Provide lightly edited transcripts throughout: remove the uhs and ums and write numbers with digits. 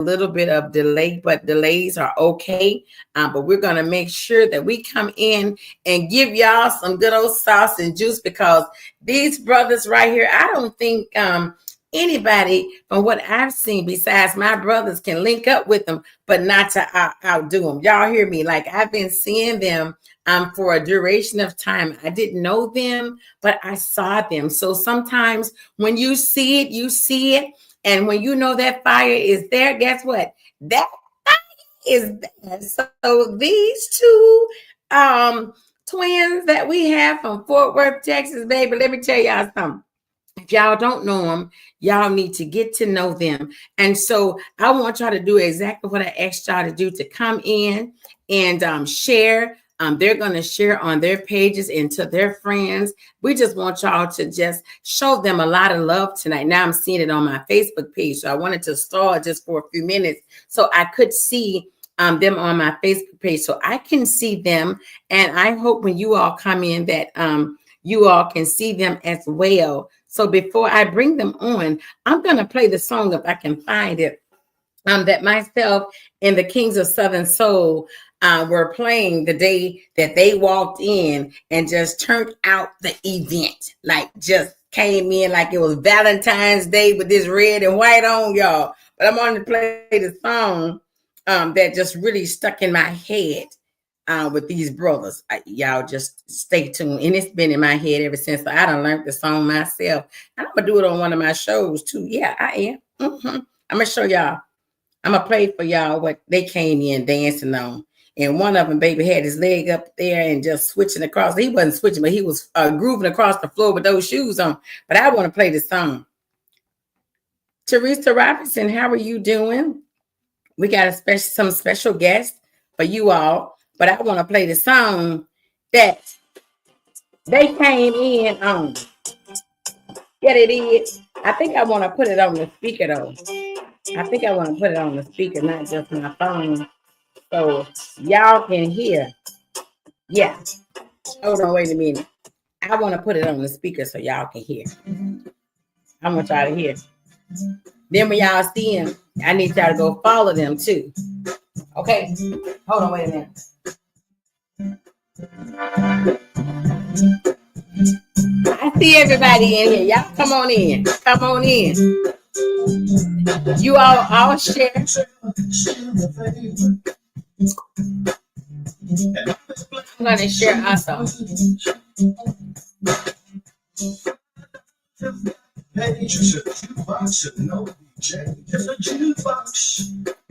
little bit of delay, but delays are okay. But we're going to make sure that we come in and give y'all some good old sauce and juice, because these brothers right here, I don't think anybody from what I've seen besides my brothers can link up with them, but not to outdo them. Y'all hear me? Like, I've been seeing them for a duration of time. I didn't know them, but I saw them. So sometimes when you see it, you see it. And when you know that fire is there, guess what? That fire is there. So these two twins that we have from Fort Worth, Texas, baby, let me tell y'all something. If y'all don't know them, y'all need to get to know them. And so I want y'all to do exactly what I asked y'all to do, to come in and share. They're going to share on their pages and to their friends. We just want y'all to just show them a lot of love tonight. Now I'm seeing it on my Facebook page. So I wanted to stall just for a few minutes so I could see them on my Facebook page, so I can see them. And I hope when you all come in that you all can see them as well. So before I bring them on, I'm going to play the song if I can find it, that myself and the Kings of Southern Soul were playing the day that they walked in and just turned out the event. Like, just came in like it was Valentine's Day with this red and white on, y'all. But I'm going to play the song that just really stuck in my head with these brothers. Y'all just stay tuned. And it's been in my head ever since. So I done learned the song myself. And I'm going to do it on one of my shows too. Yeah, I am. I'm going to show y'all. I'm going to play for y'all what they came in dancing on. And one of them, baby, had his leg up there and just switching across. He wasn't switching, but he was grooving across the floor with those shoes on. But I want to play the song. Teresa Robinson, how are you doing? We got some special guests for you all. But I want to play the song that they came in on. Yeah, it is. I think I want to put it on the speaker, though. I think I want to put it on the speaker, not just my phone, so y'all can hear. Yeah. Hold on, wait a minute. I want to put it on the speaker so y'all can hear. I want y'all to hear. Then when y'all see them, I need y'all to go follow them too. Okay? Hold on, wait a minute. I see everybody in here. Y'all come on in. Come on in. You all share. I'm going to share also.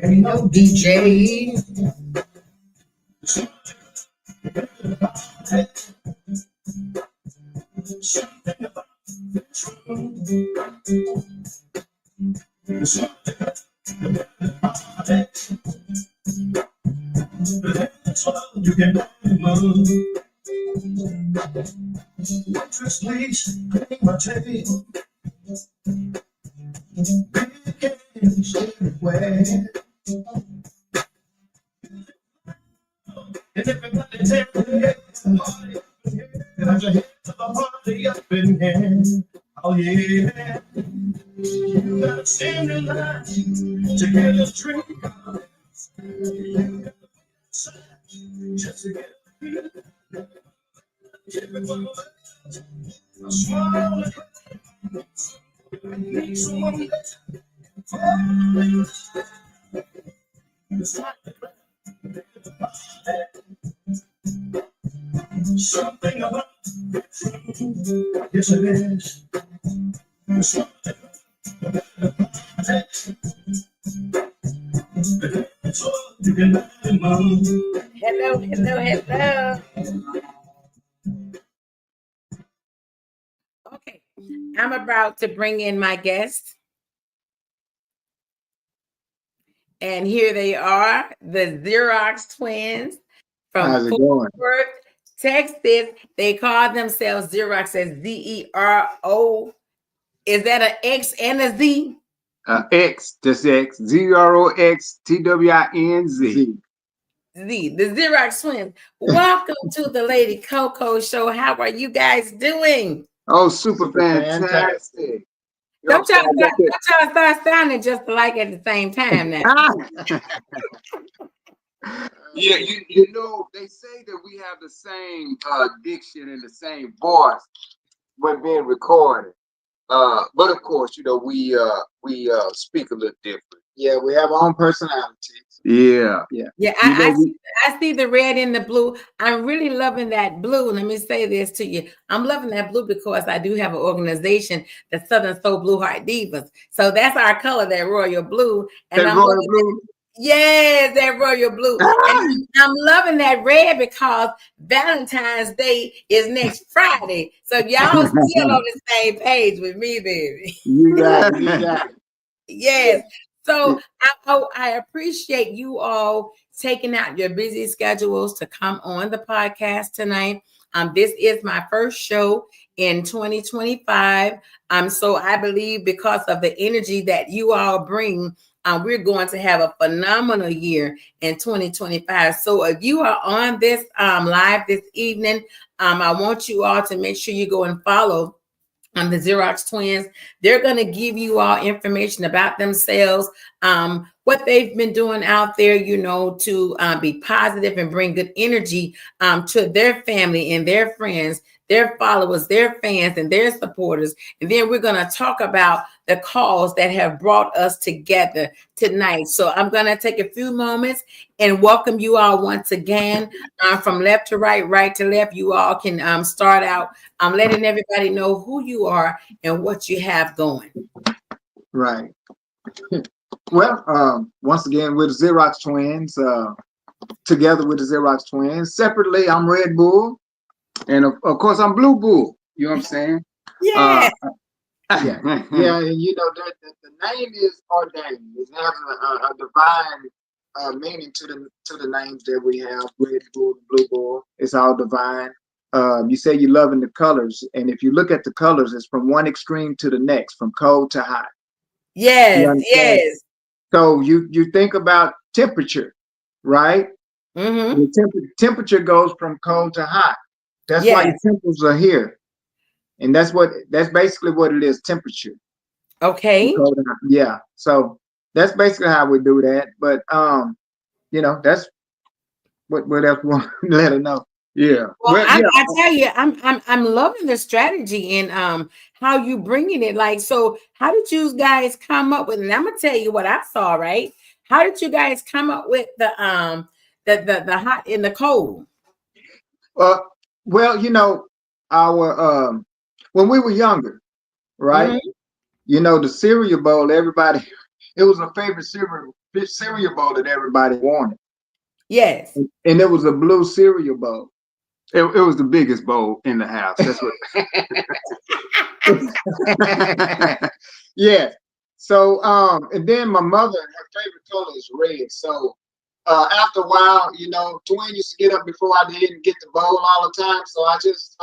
Ain't no DJ. You can move. Waitress, please, pay my tail. Big stay away. And everybody take the party. Put your head to the party up in here. Oh yeah. You gotta stand in line to get a drink. Just to get everyone a smile. Need someone something about yes it is. Hello, hello, hello. Okay, I'm about to bring in my guest. And here they are, the Xerox twins from Fort Worth, Texas. They call themselves Xerox as Z-E-R-O. Is that an X and a Z? X, just X, Z-R-O-X-T-W-I-N-Z. Z, the Xerox twins. Welcome to the Lady CoCo show. How are you guys doing? Oh, super fantastic. You know what I'm saying? I got don't y'all start sounding just alike at the same time now. that. Yeah, you know, they say that we have the same diction and the same voice when being recorded. But of course, you know, we speak a little different. Yeah, we have our own personalities. Yeah. Yeah, You know, I see the red and the blue. I'm really loving that blue. Let me say this to you. I'm loving that blue because I do have an organization, the Southern Soul Blue Heart Divas. So that's our color, that royal blue. And that I'm royal loving blue. yes, that royal blue. And I'm loving that red because Valentine's Day is next Friday. So y'all still on the same page with me, baby. You got it. You got it. Yes. So I appreciate you all taking out your busy schedules to come on the podcast tonight. This is my first show in 2025. So I believe because of the energy that you all bring, we're going to have a phenomenal year in 2025. So if you are on this live this evening, I want you all to make sure you go and follow the Xerox twins. They're going to give you all information about themselves, what they've been doing out there, you know, to be positive and bring good energy to their family and their friends, their followers, their fans, and their supporters. And then we're going to talk about the cause that have brought us together tonight. So I'm going to take a few moments and welcome you all once again from left to right, right to left. You all can start out letting everybody know who you are and what you have going. Right. Well, once again, we're the Xerox twins. Together with the Xerox twins. Separately, I'm Red Bull. And of course, I'm Blue Bull. You know what I'm saying? Yeah. Yeah. Yeah. And you know, the name is ordained. It has a divine meaning to the names that we have. Red Bull, Blue Bull. It's all divine. You say you're loving the colors, and if you look at the colors, it's from one extreme to the next, from cold to hot. Yes, yes. So you think about temperature, right? Mm-hmm. The temperature goes from cold to hot. That's why your Yes. temples are here, and that's basically what it is, temperature. Okay. Yeah. So that's basically how we do that. But you know, that's what else we want to let her know. Yeah. Well, Well, yeah. I tell you, I'm loving the strategy and how you bringing it. Like, so how did you guys come up with? And I'm gonna tell you what I saw. Right? How did you guys come up with the hot and the cold? Well, you know, our when we were younger, right? Mm-hmm. You know, the cereal bowl, everybody, it was a favorite cereal bowl that everybody wanted. Yes. And it was a blue cereal bowl. It was the biggest bowl in the house. That's what. Yeah. So, and then my mother, her favorite color is red. So, after a while, you know, Dwayne used to get up before I did and get the bowl all the time. So I just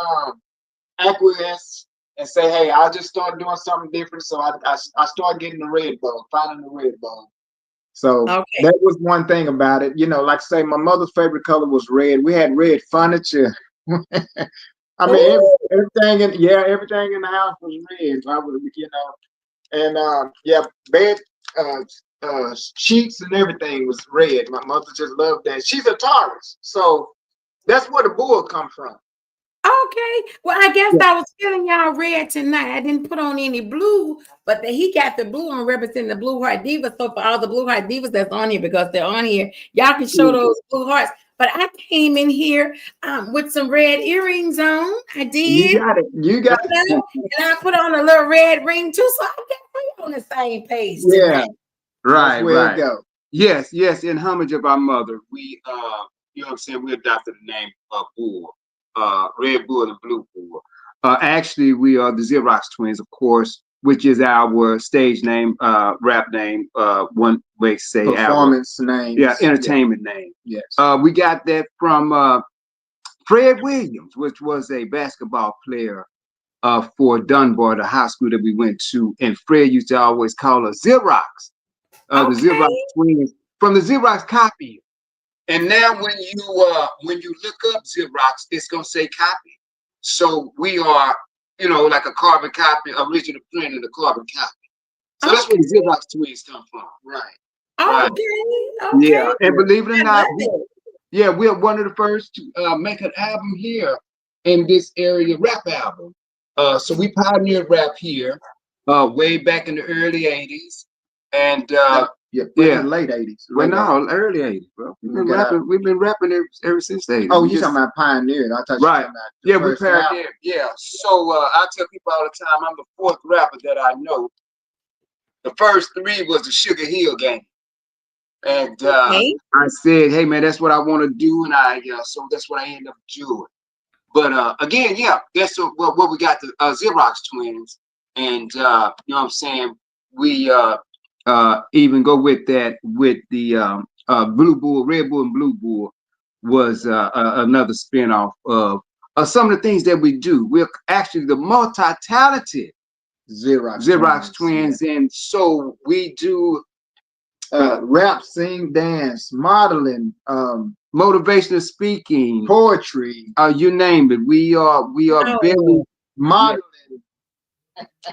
acquiesce and say, hey, I'll just start doing something different. So I started getting the red bowl, finding the red bowl. So Okay. that was one thing about it. You know, like I say, my mother's favorite color was red. We had red furniture. I mean, everything in the house was red. I was, you know, and yeah, bed sheets and everything was red. My mother just loved that. She's a Taurus, so that's where the bull come from. Okay. Well, I guess I was feeling y'all red tonight. I didn't put on any blue, but he got the blue on representing the Blue Heart Divas. So for all the Blue Heart Divas that's on here, because they're on here, y'all can show those blue hearts. But I came in here with some red earrings on. I did. You got it. You got it. And I put on a little red ring too. So I guess we're on the same page tonight. Right, right. Yes, yes. In homage of our mother, we you know what I'm saying, we adopted the name Bull. Red Bull and Blue Bull. Actually, we are the Xerox twins, of course, which is our stage name, rap name, one way to say performance name. Yeah, entertainment name. Yes. We got that from Fred Williams, which was a basketball player for Dunbar, the high school that we went to, and Fred used to always call us Xerox. The Xerox twins from the Xerox copy. And now when you look up Xerox, it's gonna say copy. So we are you know, like a carbon copy, original print and a carbon copy. So that's where the Xerox twins come from. Right. Okay. Yeah. And believe it or not, we are one of the first to make an album here in this area, rap album. So we pioneered rap here way back in the early 80s. And in the late 80s. Well, no, early 80s, bro. We've been rapping ever since the 80s. Oh, you're talking about pioneered. I thought you were talking about we pioneered. Yeah. So I tell people all the time, I'm the fourth rapper that I know. The first three was the Sugar Hill Gang. And I said, hey, man, that's what I want to do. And so that's what I ended up doing. But again, that's what we got, the Xerox twins. And you know what I'm saying? We even go with that with the Blue Bull, Red Bull and Blue Bull was another spinoff of some of the things that we do. We're actually the multi-talented Xerox twins. And so we do rap, sing, dance, modeling, motivational speaking, poetry, you name it. We are very modeling.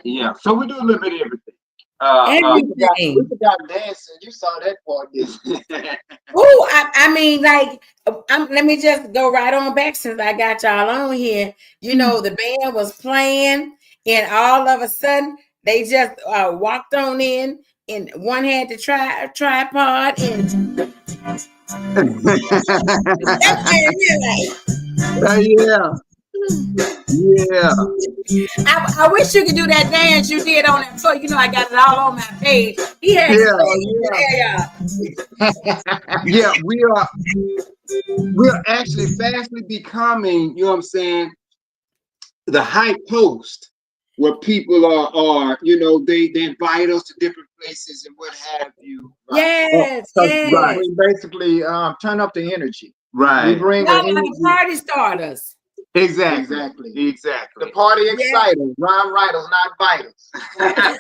Yeah, so we do a little bit of everything. Everything. We forgot dancing. You saw that part, didn't you? Oh, I mean, like, let me just go right on back since I got y'all on here. You know, the band was playing, and all of a sudden they just walked on in, and one had the tripod, and I wish you could do that dance you did on that tour. You know, I got it all on my page. He had we're actually fastly becoming, you know what I'm saying, the hype post where people are, you know, they invite us to different places and what have you. Yes. Right. We basically turn up the energy. Right. We bring the party starters. Exactly. The party exciters, rhyme writers, not biters. I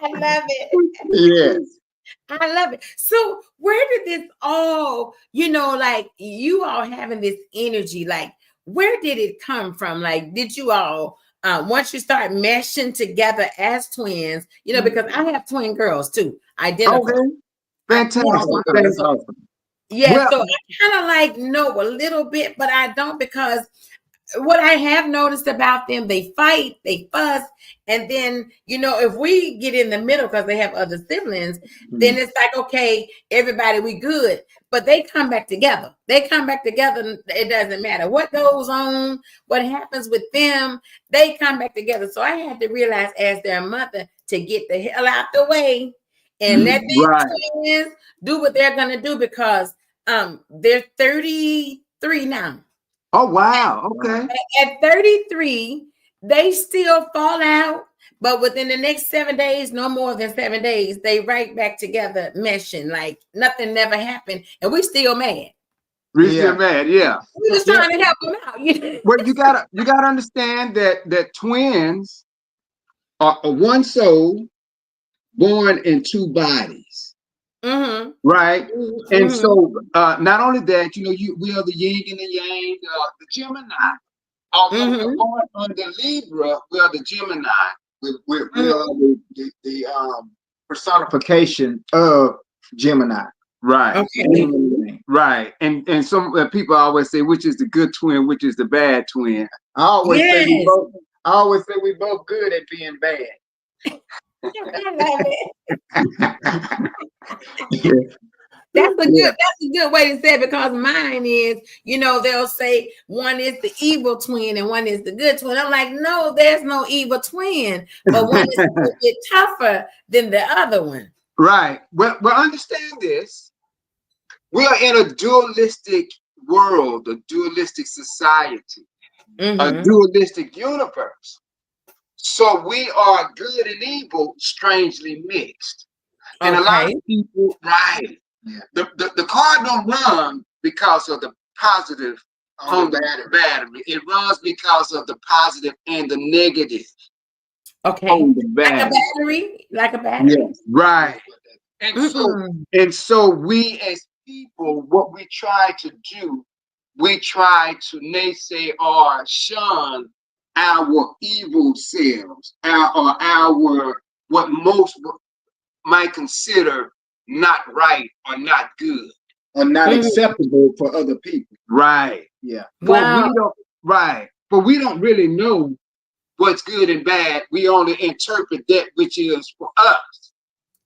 love it. Yes. I love it. So where did this all, you know, like you all having this energy, like where did it come from? Like, did you all, once you start meshing together as twins, you know, because I have twin girls too, identical. Okay. Fantastic. That's awesome. Yeah, so I kind of like know a little bit, but I don't, because what I have noticed about them, they fight, they fuss, and then, you know, if we get in the middle because they have other siblings, then it's like, okay, everybody, we good. But they come back together. It doesn't matter what goes on, what happens with them, they come back together. So I had to realize as their mother to get the hell out the way and let these twins do what they're going to do, because they're 33 now. Oh, wow. Okay. At 33, they still fall out, but within the next 7 days, no more than 7 days, they right back together, meshing like nothing never happened, and we still mad. We're still mad, yeah. We're just trying to help them out. Well, you gotta understand that twins are one soul born in two bodies. Mm-hmm. Right. Mm-hmm. And so not only that, you know, we are the yin and the yang, the Gemini. Although born under Libra, we are the Gemini. We are the personification of Gemini. Right. Okay. Right. And some people always say, which is the good twin, which is the bad twin. I always say we both good at being bad. I love it. That's a good way to say it, because mine is, you know, they'll say one is the evil twin and one is the good twin. I'm like, no, there's no evil twin, but one is a little bit tougher than the other one. Right. Well, understand this. We are in a dualistic world, a dualistic society, a dualistic universe. So we are good and evil strangely mixed. And a lot of people, the car don't run because of the positive on the battery. It runs because of the positive and the negative. Okay. On the battery. Like a battery. Yes. Right. And so we as people, what we try to do we try to naysay or shun our evil selves, our what most might consider not right or not good or not acceptable for other people. Right. Yeah. Wow. But we don't. Right. But we don't really know what's good and bad. We only interpret that which is for us.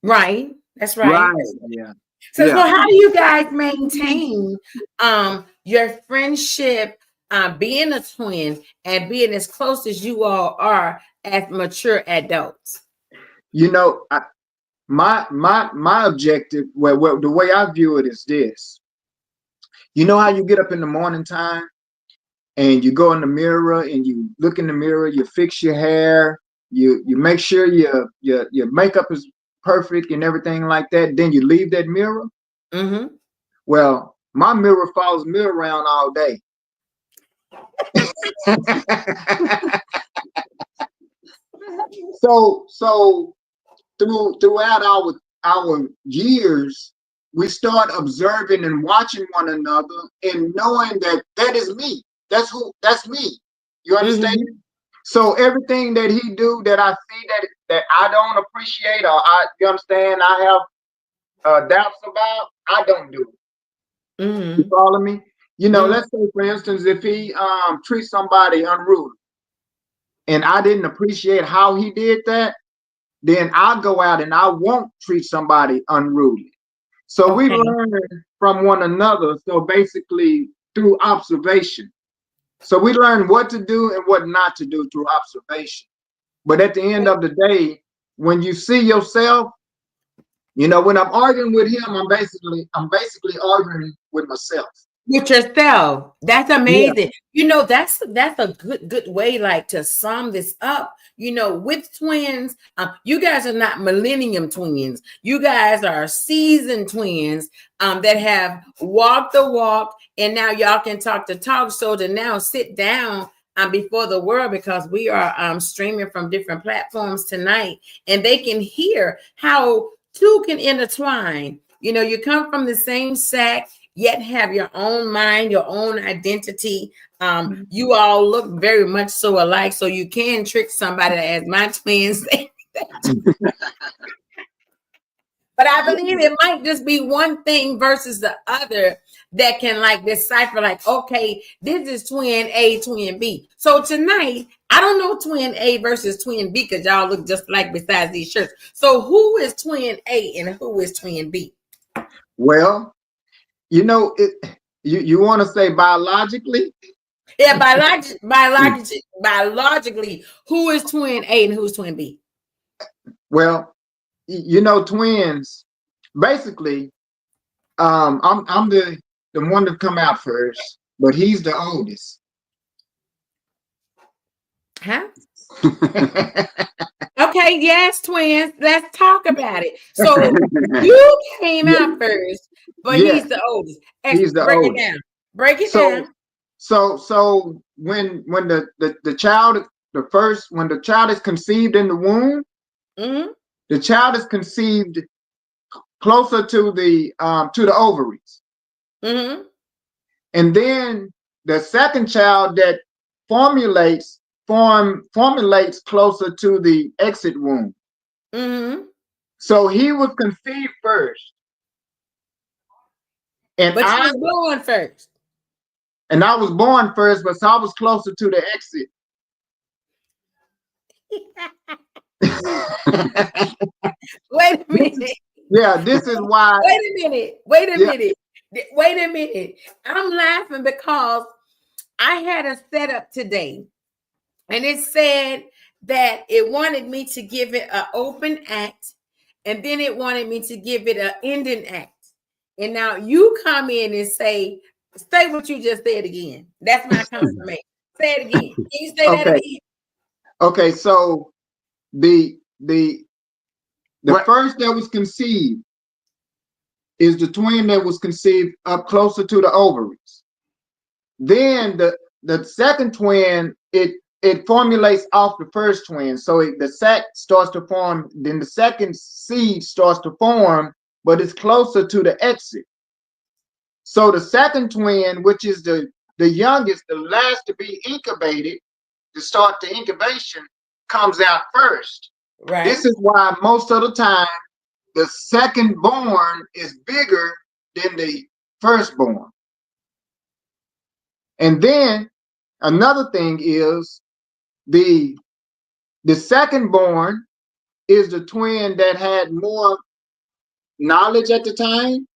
Right. That's right. Right. Yeah. So, so how do you guys maintain your friendship, being a twin and being as close as you all are as mature adults? You know, my objective, well, the way I view it is this. You know how you get up in the morning time and you go in the mirror and you look in the mirror, you fix your hair, you make sure your makeup is perfect and everything like that. Then you leave that mirror. Mm-hmm. Well, my mirror follows me around all day. so throughout our years, we start observing and watching one another and knowing that that is me. That's me. You understand? Mm-hmm. So everything that he do that I see that I don't appreciate or you understand, I have doubts about, I don't do it. Mm-hmm. You follow me? You know, let's say for instance, if he treats somebody unruly and I didn't appreciate how he did that, then I'll go out and I won't treat somebody unruly. So we learn from one another. So basically through observation. So we learn what to do and what not to do through observation. But at the end of the day, when you see yourself, you know, when I'm arguing with him, I'm basically arguing with myself. With yourself. That's amazing. Yeah. You know, that's a good way like to sum this up. You know, with twins, you guys are not millennium twins. You guys are seasoned twins that have walked the walk, and now y'all can talk the talk. So to now sit down before the world, because we are streaming from different platforms tonight, and they can hear how two can intertwine. You know, you come from the same sack, yet have your own mind, your own identity. You all look very much so alike, so you can trick somebody as my twins. But I believe it might just be one thing versus the other that can like decipher, like, okay, this is twin A, twin B. So tonight, I don't know twin A versus twin B because y'all look just like besides these shirts. So who is twin A and who is twin B? Well, you know, you want to say biologically? Yeah, biologically, who is twin A and who's twin B? Well, you know, twins, basically, I'm the one to come out first, but he's the oldest. Huh? Okay, yes, twins. Let's talk about it. So you came out first, but he's the oldest. He's the break oldest. It down. Break it down. So when the child when the child is conceived in the womb, the child is conceived closer to the ovaries. And then the second child that formulates closer to the exit womb. So he was conceived first. But I was born first. And I was born first, but so I was closer to the exit. Wait a minute. Yeah, this is why. Wait a minute. I'm laughing because I had a setup today, and it said that it wanted me to give it an open act, and then it wanted me to give it an ending act. And now you come in and say what you just said again. That's my confirmation. Say it again. Can you say that again? Okay, so the first that was conceived is the twin that was conceived up closer to the ovaries. Then the second twin, it formulates off the first twin. So the sac starts to form, then the second seed starts to form, but it's closer to the exit. So the second twin, which is the the youngest, the last to be incubated, to start the incubation, comes out first. Right. This is why most of the time the second born is bigger than the firstborn. And then another thing is the second born is the twin that had more knowledge at the time,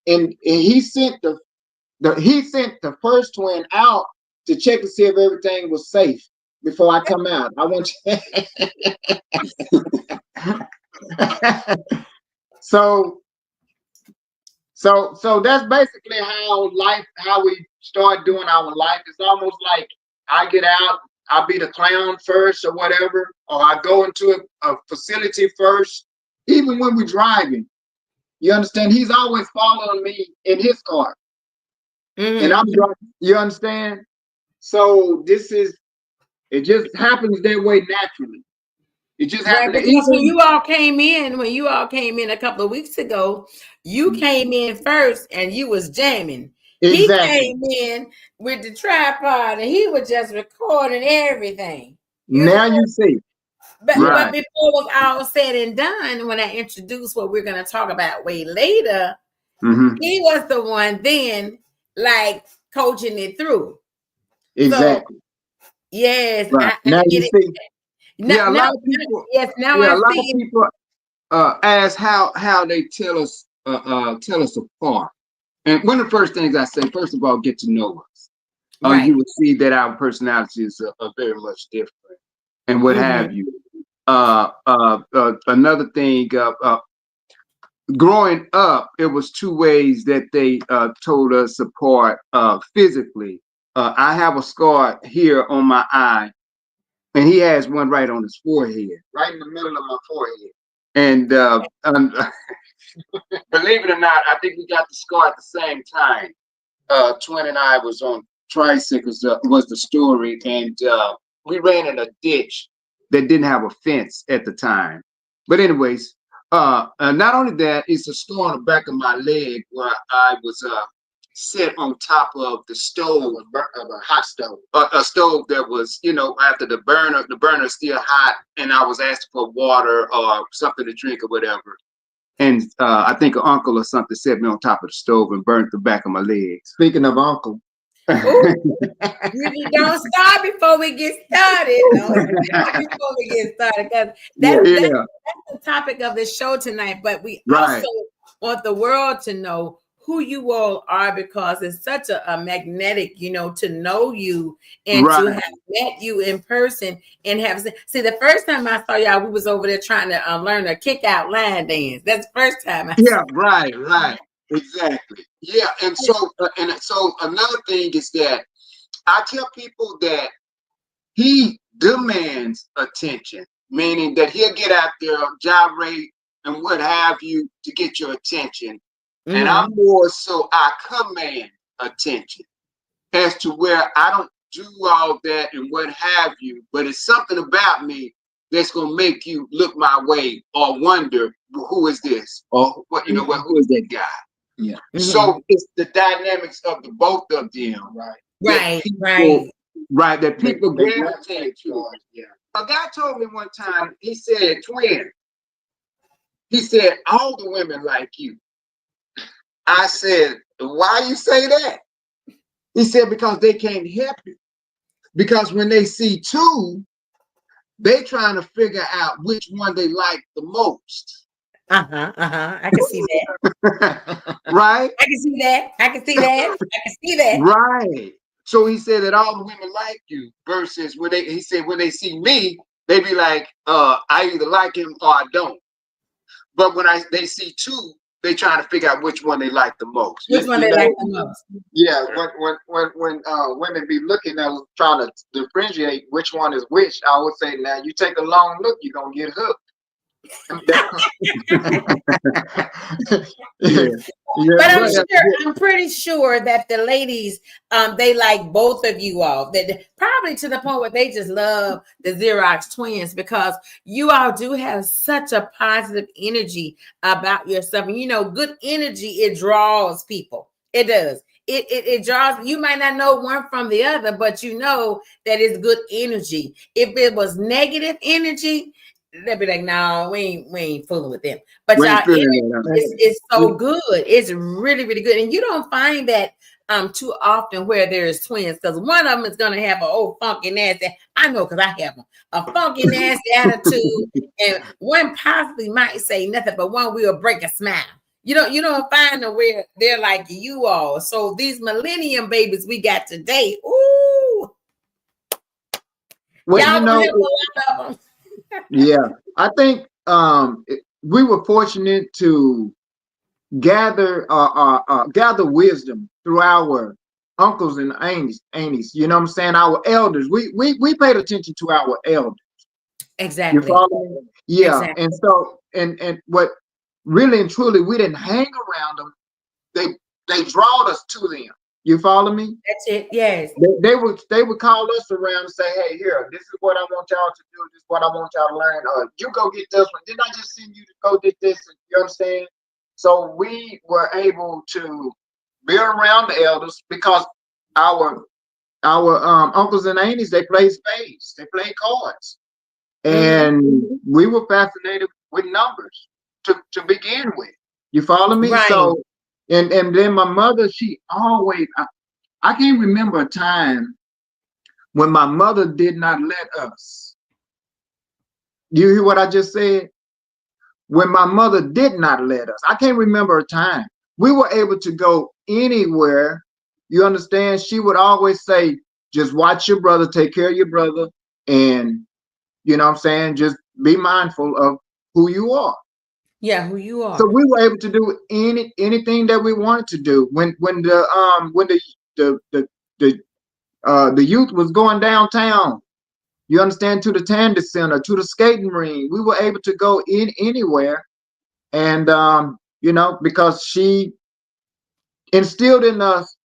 and he sent the first twin out to check to see if everything was safe before I come out. I want you. So that's basically how we start doing our life. It's almost like I get out, I'll be the clown first or whatever, or I go into a facility first. Even when we're driving, you understand? He's always following me in his car. And I'm driving, you understand? So it just happens that way naturally. It just happened. Right, because when you all came in a couple of weeks ago, you came in first and you was jamming. Exactly. He came in with the tripod and he was just recording everything. Now you see. But before it was all said and done, when I introduced what we're going to talk about way later, he was the one then like coaching it through. Exactly. So, yes. Right. Now you see. A lot of people. Yes, now a lot of people ask how they tell us apart. And one of the first things I say, first of all, get to know us. You will see that our personalities are very much different, and what have you. Another thing. Growing up, it was two ways that they told us apart physically. I have a scar here on my eye. And he has one right on his forehead, right in the middle of my forehead. And believe it or not, I think we got the scar at the same time. Twin and I was on tricycles, was the story. And we ran in a ditch that didn't have a fence at the time. But anyways, not only that, it's a scar on the back of my leg where I was sit on top of the stove, a hot stove, a stove that was, after the burner still hot, and I was asking for water or something to drink or whatever. And I think an uncle or something set me on top of the stove and burnt the back of my leg. Speaking of uncle. You don't start before we get started. Before we get started, because that's the topic of the show tonight. But we also want the world to know who you all are, because it's such a magnetic, to know you and to have met you in person and see the first time I saw y'all, we was over there trying to learn a kick out line dance. That's the first time I saw right. Exactly. Yeah. And so another thing is that I tell people that he demands attention, meaning that he'll get out there, gyrate and what have you to get your attention. And I'm more so I command attention as to where I don't do all that and what have you, but it's something about me that's going to make you look my way or wonder, who is this? Or what, who is that guy? Yeah. So it's the dynamics of the both of them. Right. That people gravitate to. Yeah. A guy told me one time, he said, twin, he said, all the women like you. I said, why you say that? He said, because they can't help it. Because when they see two, they trying to figure out which one they like the most. I can see that. Right? I can see that. Right. So he said that all the women like you versus when they see me, they be like, I either like him or I don't. But when they see two, they trying to figure out which one they like the most. Which one they like the most? Yeah, when women be looking at trying to differentiate which one is which, I would say, now you take a long look, you're gonna get hooked. But I'm pretty sure that the ladies, they like both of you all. That probably to the point where they just love the Xerox twins, because you all do have such a positive energy about yourself. And good energy, it draws people. It does. it draws. You might not know one from the other, but you know that it's good energy. If it was negative energy, they'd be like, no, we ain't fooling with them. But y'all energy is so good. It's really, really good. And you don't find that too often where there's twins, because one of them is gonna have an old funky nasty. I know, because I have them, a funky nasty attitude, and one possibly might say nothing, but one will break a smile. You don't find them where they're like you all. So these millennium babies we got today, ooh, well, y'all gonna have a lot of them. Yeah, I think we were fortunate to gather wisdom through our uncles and aunties. You know what I'm saying? Our elders. We paid attention to our elders. Exactly. You follow me? Yeah. Exactly. And so and what really and truly, we didn't hang around them. They drawed us to them. You follow me? That's it. Yes. They would call us around and say, hey, here, this is what I want y'all to do. This is what I want y'all to learn. You go get this one. Didn't I just send you to go get this? You understand? So we were able to be around the elders because our uncles and aunties, they played spades, they played cards, and we were fascinated with numbers to begin with. You follow me? Right. So and then my mother, she always, I can't remember a time when my mother did not let us. You hear what I just said? When my mother did not let us, I can't remember a time. We were able to go anywhere. You understand? She would always say, just watch your brother, take care of your brother, and you know what I'm saying? Just be mindful of who you are. Yeah, who you are. So we were able to do anything that we wanted to do. When the youth was going downtown, you understand, to the Tandy Center, to the skating ring, we were able to go in anywhere, and because she instilled in us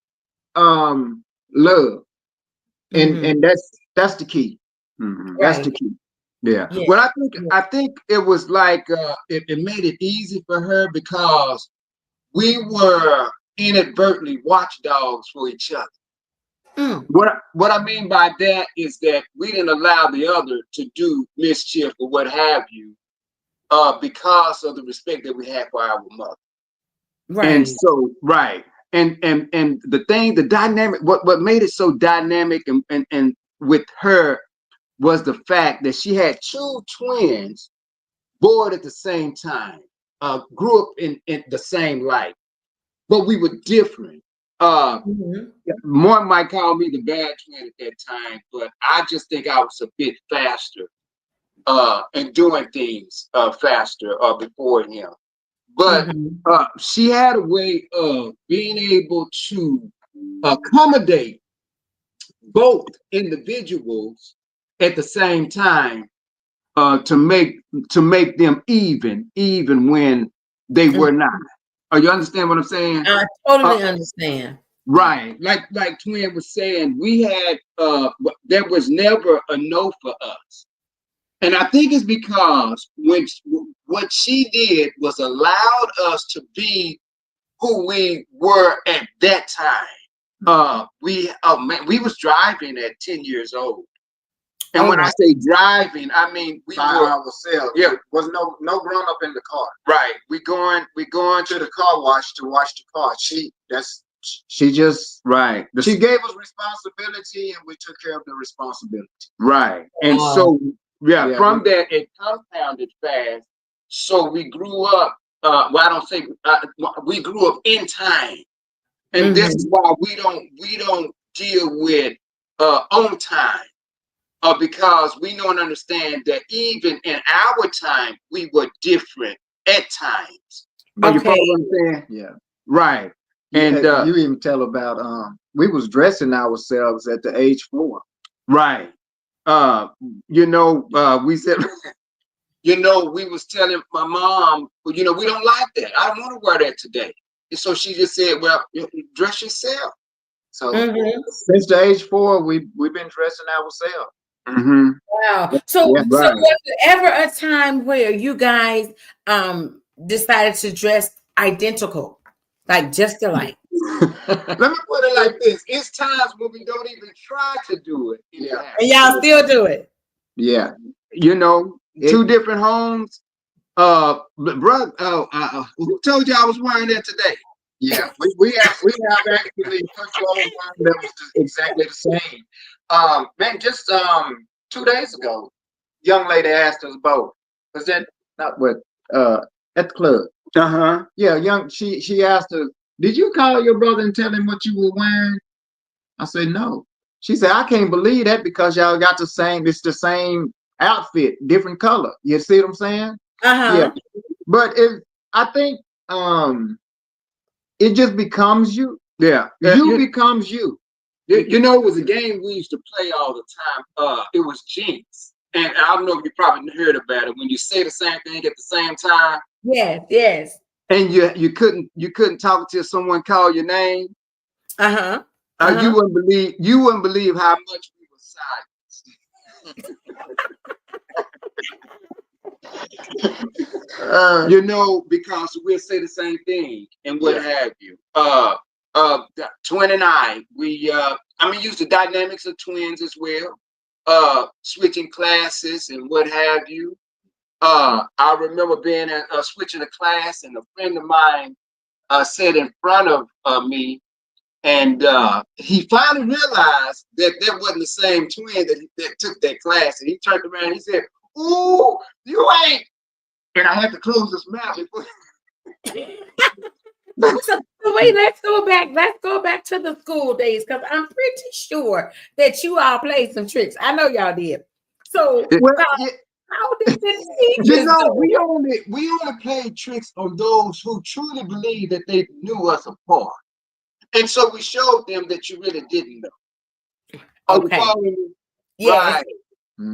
love, and that's the key. Right. That's the key. Yeah. Well, I think it was like it made it easy for her because we were inadvertently watchdogs for each other. What I mean by that is that we didn't allow the other to do mischief or what have you, because of the respect that we had for our mother. Right. And so, right. And the dynamic, what made it so dynamic and with her was the fact that she had two twins born at the same time, grew up in the same life, but we were different. More might call me the bad twin at that time, but I just think I was a bit faster and doing things faster before him. But she had a way of being able to accommodate both individuals at the same time, to make them even when they were not. You understand what I'm saying? I totally understand. Right. Like Twin was saying, we had there was never a no for us. And I think it's because what she did was allowed us to be who we were at that time. We was driving at 10 years old. And when I say driving, I mean we by were ourselves. Yeah, there was no grown up in the car. right. We going To the car wash to wash the car. She just right. She gave us responsibility, and we took care of the responsibility. Right. And so from that it compounded fast. So we grew up. Well, I don't say we grew up in time, and this is why we don't deal with on time. Because we know and understand that even in our time, we were different at times. Okay. You follow what I'm saying? Yeah. Right. And you even tell about we was dressing ourselves at the age 4. Right. We said, we was telling my mom, we don't like that. I don't want to wear that today. And so she just said, well, dress yourself. So since the age 4, we've been dressing ourselves. Wow. So was there ever a time where you guys decided to dress identical, like just alike? Let me put it like this. It's times when we don't even try to do it. Yeah. And y'all still do it. Yeah. You know, two different homes. Brother, who told you I was wearing that today? Yeah, we have actually control one that was exactly the same. Man, just 2 days ago, young lady asked us both. Was that not what at the club? Yeah, she asked us, did you call your brother and tell him what you were wearing? I said no. She said, I can't believe that because y'all got it's the same outfit, different color. You see what I'm saying? Yeah. But I think it just becomes you. Yeah. You becomes you. You know, it was a game we used to play all the time. It was Jinx. And I don't know if you probably heard about it. When you say the same thing at the same time. Yes. And you couldn't talk until someone called your name. You wouldn't believe how much we were silent. You know, because we'll say the same thing and what have you. Twin and I use the dynamics of twins as well. Switching classes and what have you. I remember being switching a class, and a friend of mine sat in front of me, and he finally realized that that wasn't the same twin that took that class. And he turned around and he said, "Ooh, you ain't." And I had to close his mouth. So wait, let's go back. Let's go back to the school days, because I'm pretty sure that you all played some tricks. I know y'all did. So how did the teachers go? we only played tricks on those who truly believed that they knew us apart. And so we showed them that you really didn't know. Okay. Yes. Right.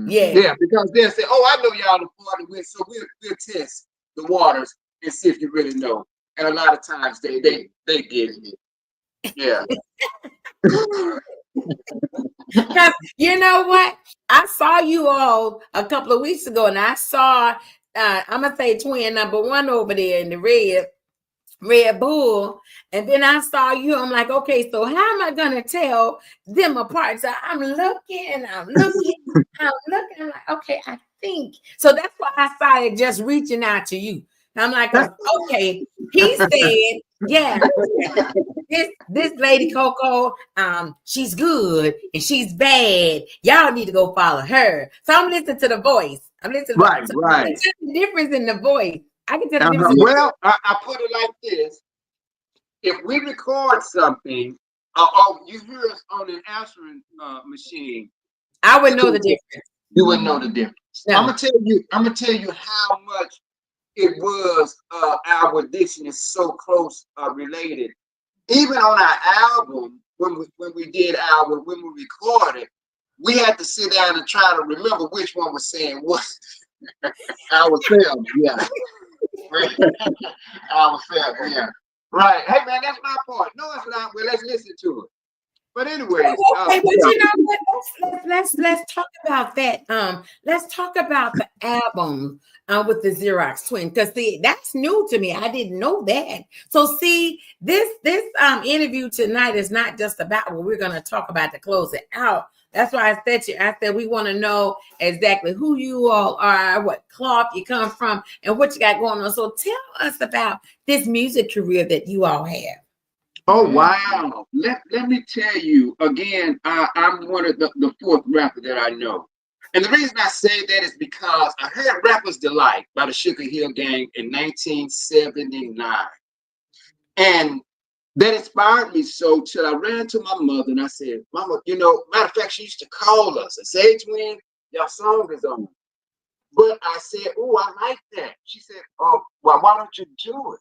Yeah, because they'll say, "Oh, I know y'all the party with," so we'll test the waters and see if you really know. And a lot of times they get it. Yeah. Because you know what? I saw you all a couple of weeks ago, and I saw I'm gonna say twin number one over there in the Red Bull, and then I saw you. I'm like, okay, so how am I gonna tell them apart? So I'm looking. I'm like, okay, I think so. That's why I started just reaching out to you. I'm like, okay, he said, yeah, this lady CoCo, she's good and she's bad. Y'all need to go follow her. So I'm listening to the voice. I'm listening. Right. There's a difference in the voice. I can tell the difference. Well, I put it like this: if we record something, you hear us on an answering machine, I would know the difference. You wouldn't know the difference. No. I'm gonna tell you how much it was. Our diction is so close related. Even on our album, when we recorded, we had to sit down and try to remember which one was saying what. Ourselves, yeah. Ourselves, yeah. Right. Hey man, that's my part. No, it's not. Well, let's listen to it. But anyway, but you know what? Let's talk about that. Let's talk about the album with the Xerox twin, because see, that's new to me. I didn't know that. So see, this interview tonight is not just about what we're going to talk about to close it out. That's why I said we want to know exactly who you all are, what cloth you come from, and what you got going on. So tell us about this music career that you all have. Oh, wow. Let me tell you, again, I'm one of the fourth rapper that I know. And the reason I say that is because I heard Rapper's Delight by the Sugar Hill Gang in 1979. And that inspired me so till I ran to my mother and I said, "Mama, matter of fact, she used to call us and say, 'Twin, your song is on.' But I said, 'Oh, I like that.' She said, 'Oh, well, why don't you do it?'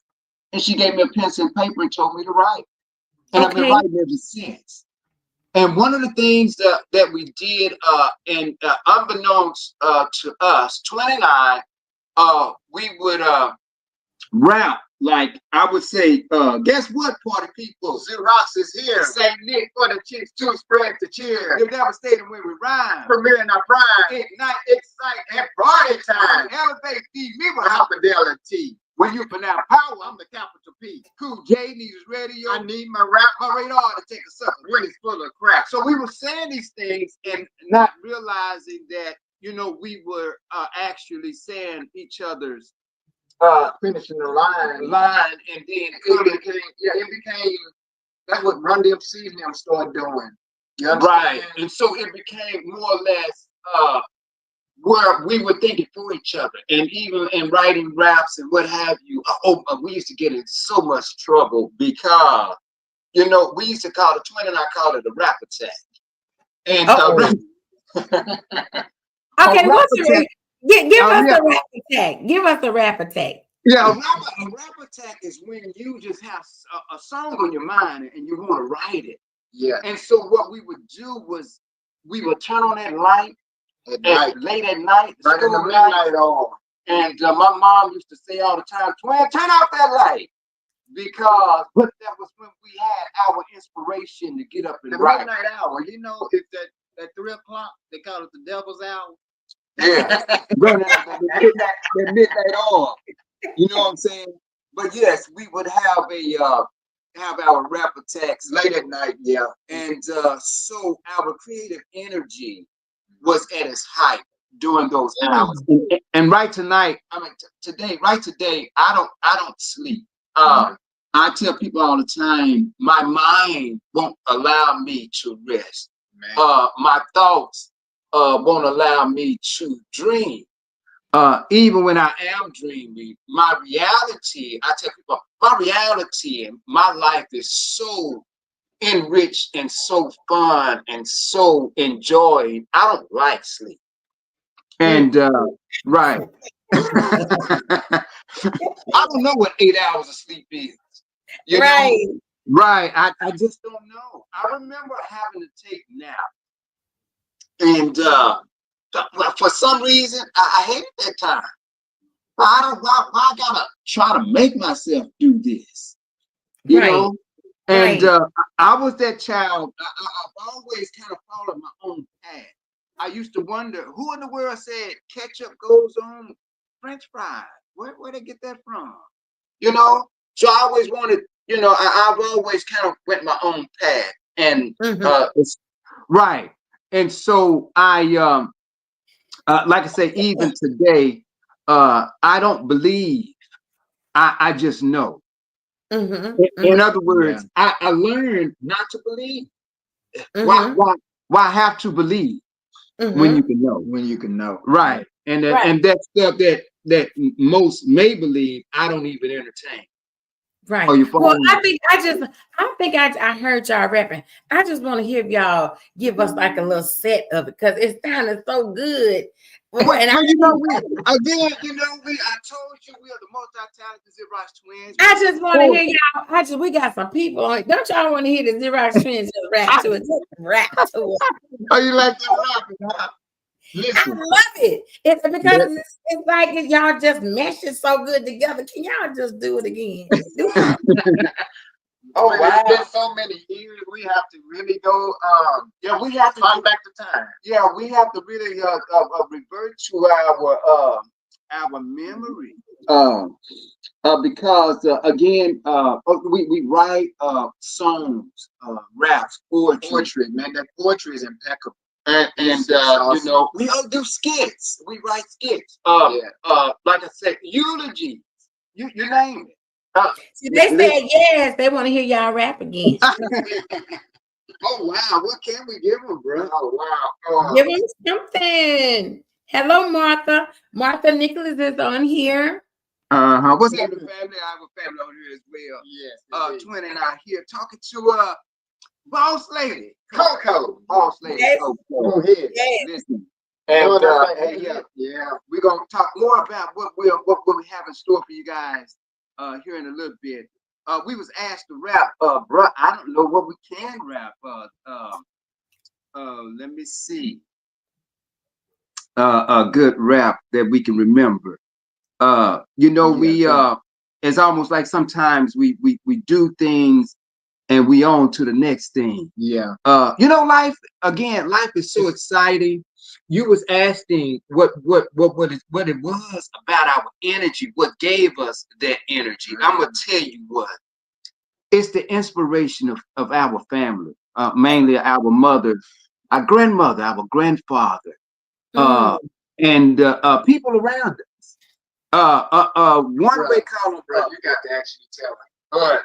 And she gave me a pencil and paper and told me to write. And I've been writing ever since. And one of the things that we did, and unbeknownst to us, 29, we would rap. Like I would say, guess what, party people? Xerox is here. St. Nick for the chicks to spread the cheer. You're devastating when we rhyme. Premiering our prime. Ignite, excite, and party time. Elevate, feed me with hospitality. When you pronounce power, I'm the capital P. Cool J needs radio. I need my radar to take a sucker when it's full of crap. So we were saying these things and not realizing that, you know, we were actually saying each other's Finishing the line, and then it became that's what Run DMC and them started doing. Right. And so it became more or less where we were thinking for each other, and even in writing raps and what have you. We used to get in so much trouble because, you know, we used to call it, Twin and I called it a rap attack. And okay, what's the give us the rap attack? Give us the rap attack. Yeah, a rap attack is when you just have a song on your mind and you want to write it. Yeah. And so what we would do was we would turn on that light late at night, right in the midnight hour. And my mom used to say all the time, Twin, turn off that light. Because that was when we had our inspiration to get up and write. The midnight hour, you know, it's that 3 o'clock, they call it the devil's hour. Yeah. that midnight hour. You know what I'm saying? But yes, we would have our rap attacks late at night, yeah. And so our creative energy was at its height during those hours. And right tonight, I mean today, I don't sleep. I tell people all the time, my mind won't allow me to rest. My thoughts won't allow me to dream. Even when I am dreaming, my reality, I tell people, my reality and my life is so enriched and so fun and so enjoying. I don't like sleep. And right. I don't know what 8 hours of sleep is. You know? Right. I just don't know. I remember having to take naps. And for some reason, I hated that time. Why I gotta try to make myself do this? You know? And I was that child. I've always kind of followed my own path. I used to wonder who in the world said ketchup goes on French fries. Where they get that from? You know? So I always wanted, you know, I've always kind of went my own path. And right. And so I like I say, even today, I don't believe. I just know. In other words, I learned not to believe. Why have to believe when you can know? When you can know, right? And that stuff that most may believe, I don't even entertain. Right. Well, I think I heard y'all rapping. I just want to hear y'all give us like a little set of it because it's sounding so good. I told you I told you we are the multi-talented Xerox twins. I just want to hear y'all. We got some people on. Don't y'all want to hear the Xerox twins just rap to it? Just rap to it. Oh, you like that rapping, huh? Listen. I love it. It's because it's like y'all just mesh it so good together. Can y'all just do it again? Oh wow! It's been so many years. We have to really go. We have to find back the time. Yeah, we have to really revert to our memory. Because again, we write songs, raps, poetry. Man, that poetry is impeccable. And awesome. You know, we all do skits. We write skits. Like I said, eulogies. You name it. See, they said yes. They want to hear y'all rap again. Oh wow! What can we give them, bro? Oh wow! Give them something. Hello, Martha. Martha Nicholas is on here. What's happening, family? I have a family on here as well. Yes. Twin and I here talking to boss lady, CoCo. Boss lady, yes. CoCo. Go ahead. Yes. Listen. And we're gonna talk more about what we have in store for you guys here in a little bit. We was asked to rap, bro. I don't know what we can rap. Let me see. A good rap that we can remember. You know, it's almost like sometimes we do things and we on to the next thing. Yeah. You know, life is so exciting. you was asking what it was about our energy, what gave us that energy. I'm gonna tell you what. It's the inspiration of our family, mainly our mother, our grandmother, our grandfather, and people around us. One way column, bro, you got to actually tell me. All right.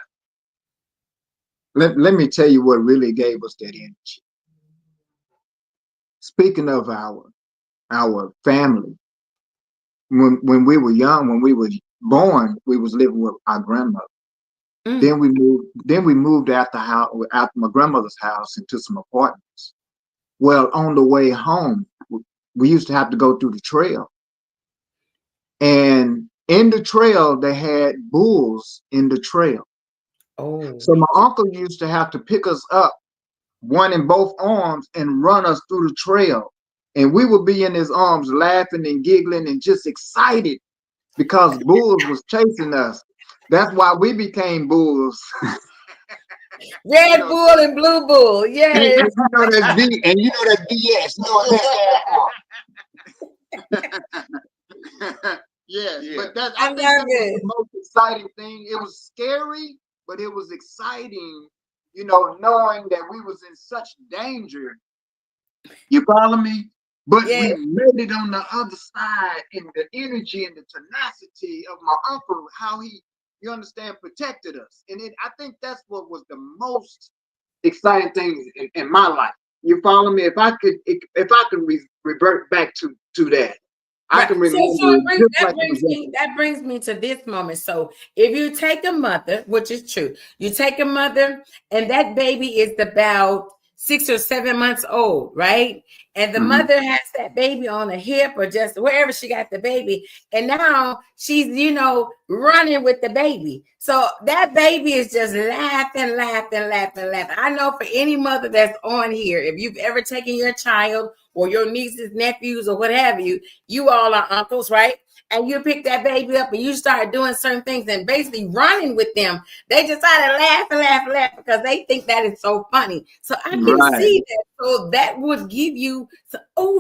Let me tell you what really gave us that energy. Speaking of our family, when we were young, when we were born, we was living with our grandmother. Then we moved out the house, out my grandmother's house, into some apartments. Well, on the way home, we used to have to go through the trail, and in the trail they had bulls in the trail. Oh, so my uncle used to have to pick us up, one in both arms, and run us through the trail. And we would be in his arms laughing and giggling and just excited because bulls was chasing us. That's why we became bulls. red bull and blue bull. Yes. And you know that's B, and you know that's BS. You know what that stands for. Yes, yeah. But that's I think that was the most exciting thing. It was scary, but it was exciting, you know, knowing that we was in such danger. You follow me? But we made it on the other side, and the energy and the tenacity of my uncle, how he, you understand, protected us. And I think that's what was the most exciting thing in my life. You follow me? If I could revert back to that, I can remember. So that brings me to this moment. So if you take a mother, which is true, you take a mother and that baby is about 6 or 7 months old, right? And the mother has that baby on the hip or just wherever she got the baby. And now she's, running with the baby. So that baby is just laughing. I know for any mother that's on here, if you've ever taken your child or your nieces, nephews, or what have you, you all are uncles, right? And you pick that baby up and you start doing certain things and basically running with them. They just started laugh because they think that is so funny. So I can see that. So that would give you,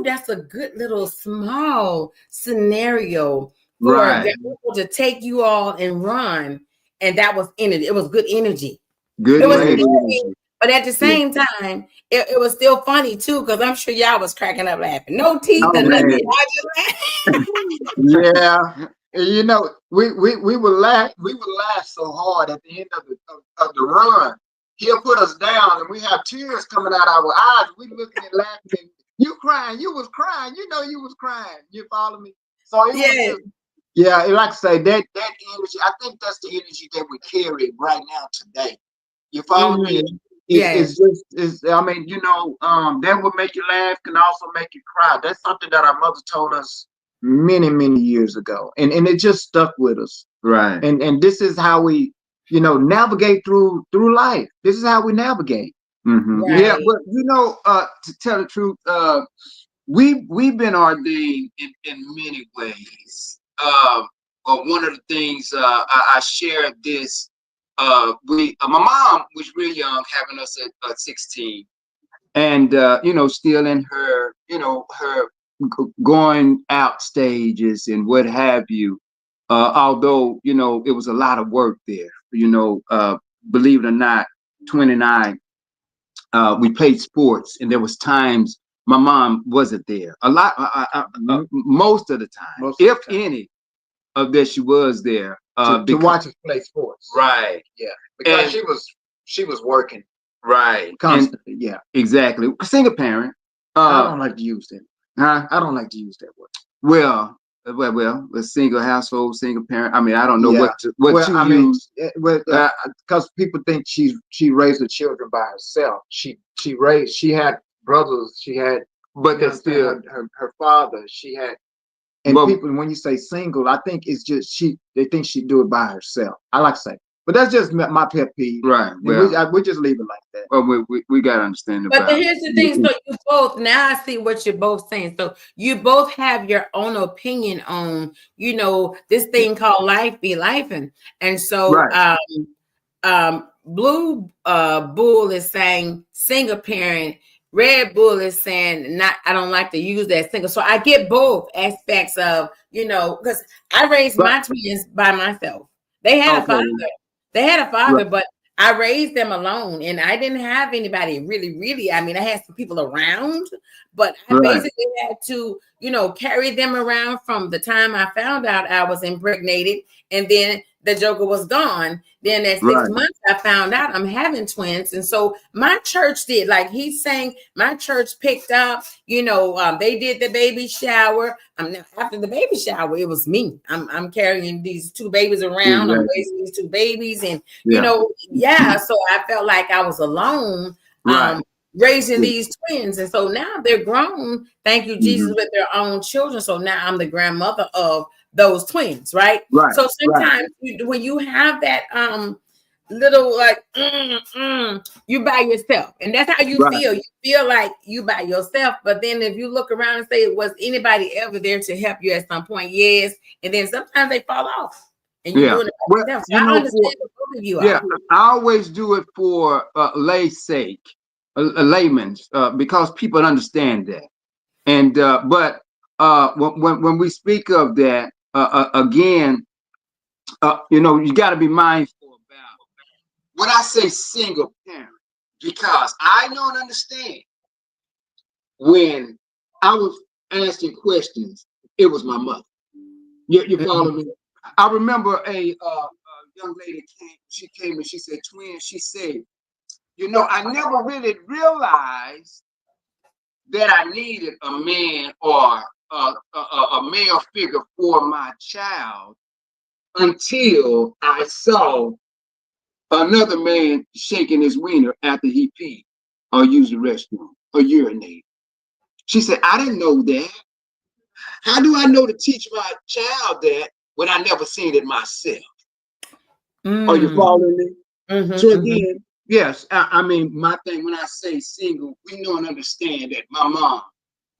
that's a good little small scenario for people to take you all and run. And that was energy. It was good energy. Good energy. But at the same time, it was still funny too, because I'm sure y'all was cracking up laughing. No teeth or nothing. Yeah. You know, we would laugh. We would laugh so hard at the end of the run. He'll put us down, and we have tears coming out our eyes. We looking and laughing. You crying? You was crying. You know you was crying. You follow me? So it was just, like I say, that energy. I think that's the energy that we carry right now today. You follow me? It's I mean, that would make you laugh, can also make you cry. That's something that our mother told us many, many years ago. And it just stuck with us. Right. And this is how we, navigate through life. This is how we navigate. Right. Yeah, but to tell the truth, we've been ordained in many ways. But one of the things I shared this. My mom was real young, having us at 16, and still in her, her going out stages and what have you. Although it was a lot of work there. Believe it or not, 29. We played sports, and there was times my mom wasn't there. A lot, most of the time, if any, of that she was there. To watch us play sports. Right. Yeah. Because she was working. Right. Constantly. Yeah. Exactly. Single parent. I don't like to use that. Huh? I don't like to use that word. Well, a single household, single parent. I mean, I don't know what to use. Because people think she raised the children by herself. She had brothers. She had, but that's still her father. She had. And people, when you say single, I think it's just they think she do it by herself. I like to say, but that's just my pet peeve. Right. Well, we just leave it like that. Well, we got to understand about. But here's the thing. So you both, now I see what you're both saying. So you both have your own opinion on, this thing called life be lifing. And so, Blue Bull is saying single parent Red Bull is saying not. I don't like to use that single, so I get both aspects of because I raised my twins by myself. They had a father. They had a father, but I raised them alone, and I didn't have anybody really. I mean, I had some people around, but I basically had to, carry them around from the time I found out I was impregnated, and then the joker was gone. Then at 6 months, I found out I'm having twins, and so my church did, like he's saying, my church picked up. They did the baby shower. After the baby shower, it was me. I'm carrying these two babies around. I'm raising these two babies, and so I felt like I was alone. Raising these twins, and so now they're grown, thank you Jesus, with their own children. So now I'm the grandmother of those twins, right? So sometimes when you have that little like you by yourself, and that's how you feel. You feel like you by yourself, but then if you look around and say, was anybody ever there to help you at some point? Yes. And then sometimes they fall off, and you're doing it by yourself. So I understand what both of you are. I always do it for lay's sake, layman's, because people understand that. And but when we speak of that again, you got to be mindful about when I say single parent, because I don't understand when I was asking questions, it was my mother. You follow me? I remember a young lady she came and she said, twin, she said, I never really realized that I needed a man or a male figure for my child until I saw another man shaking his wiener after he peed or used the restroom or urinated. She said, I didn't know that. How do I know to teach my child that when I never seen it myself? Are you following me? So again, yes, I mean, my thing, when I say single, we know and understand that my mom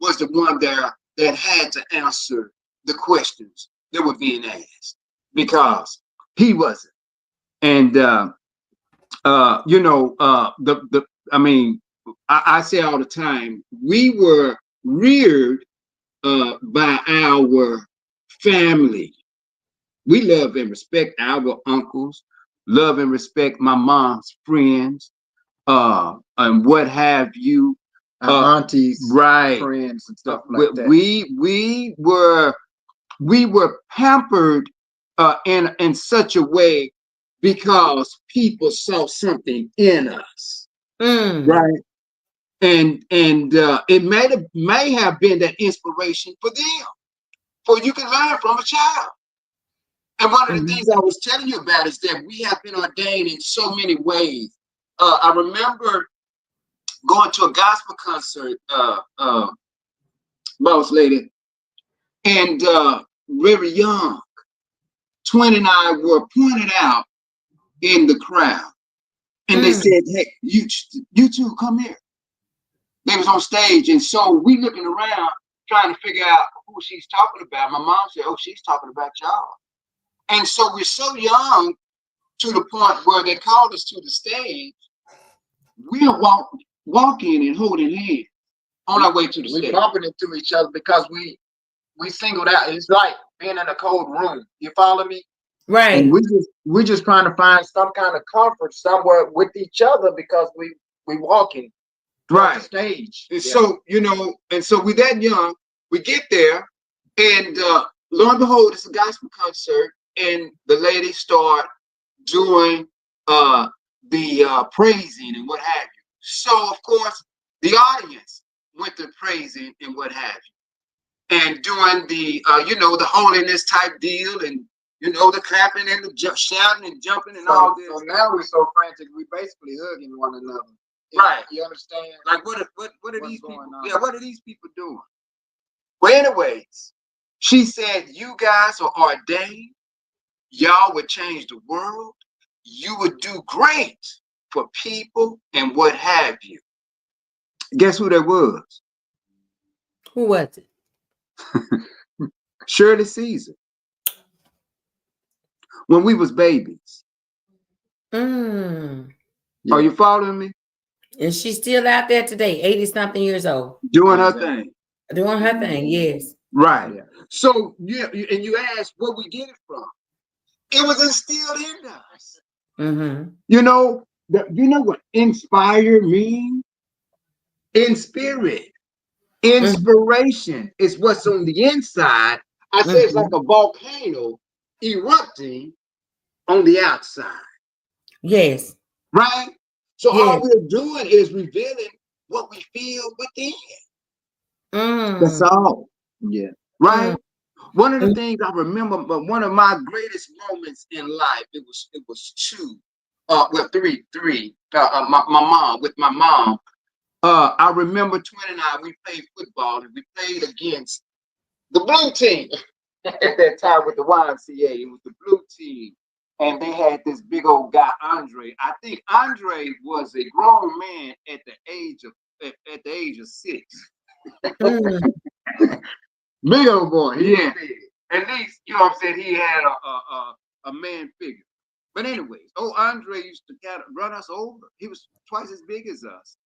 was the one that had to answer the questions that were being asked because he wasn't. And, I say all the time, we were reared by our family. We love and respect our uncles, love and respect my mom's friends, and what have you, aunties, friends, and stuff like that. We were pampered in such a way because people saw something in us, right? And it may have been that inspiration for them, for you can learn from a child. And one of the things I was telling you about is that we have been ordained in so many ways. I remember going to a gospel concert, boss lady, and very young, Twin and I were pointed out in the crowd, and they said, "Hey, you two, come here." They was on stage, and so we looking around trying to figure out who she's talking about. My mom said, "Oh, she's talking about y'all." And so we're so young to the point where they called us to the stage. We're walking and holding hands on our way to the stage. We're bumping into each other because we singled out. It's like being in a cold room. You follow me? Right. And we're just trying to find some kind of comfort somewhere with each other because we walking right the stage. And so and so we're that young. We get there, and lo and behold, it's a gospel concert, and the ladies start doing the praising and what have you. So of course the audience went to praising and what have you, and doing the the holiness type deal, and the clapping and the shouting and jumping and all this. So now we're so frantic, we basically hugging one another. Right. You understand? Like what are these people? Yeah, what are these people doing? Well, anyways, she said, "You guys are ordained. Y'all would change the world. You would do great for people and what have you." Guess who that was? Who was it? Shirley Caesar. When we was babies. Are you following me? And she's still out there today, 80-something years old. Doing her thing. Doing her thing, yes. Right. Yeah. So, yeah, and you asked where we get it from. It was instilled in us. Mm-hmm. You know what inspire means? In spirit. Inspiration is what's on the inside. I say it's like a volcano erupting on the outside. Yes. Right? So all we're doing is revealing what we feel within. That's all. Yeah. Right? One of the things I remember, but one of my greatest moments in life, it was two, three. My mom, with my mom. I remember Twin and I, we played football and we played against the blue team at that time with the YMCA. It was the blue team. And they had this big old guy, Andre. I think Andre was a grown man at the age of 6. Big old boy. Yeah. At least, you know what I'm saying, he had a man figure. But anyways, Andre used to kind of run us over. He was twice as big as us.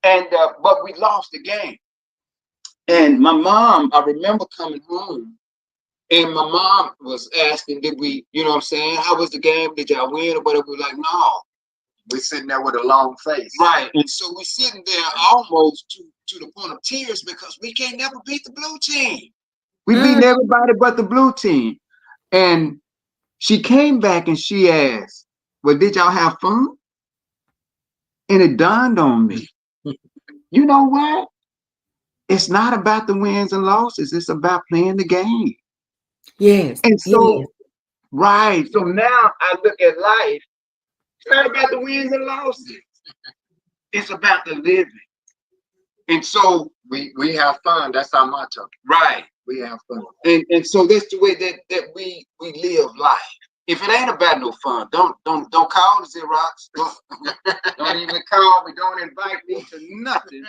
And but we lost the game. And my mom, I remember coming home, and my mom was asking, did we, you know what I'm saying, how was the game? Did y'all win or whatever? We're like, no. We're sitting there with a long face. Right. And so we're sitting there almost to the point of tears because we can't never beat the blue team. We beat everybody but the blue team. And she came back and she asked, well, did y'all have fun? And it dawned on me. You know what? It's not about the wins and losses. It's about playing the game. Yes. And so, right. So now I look at life. It's not about the wins and losses. It's about the living. And so we have fun. That's our motto. Right. We have fun. And so that's the way that we live life. If it ain't about no fun, don't call the Xerox. Don't even call me. Don't invite me to nothing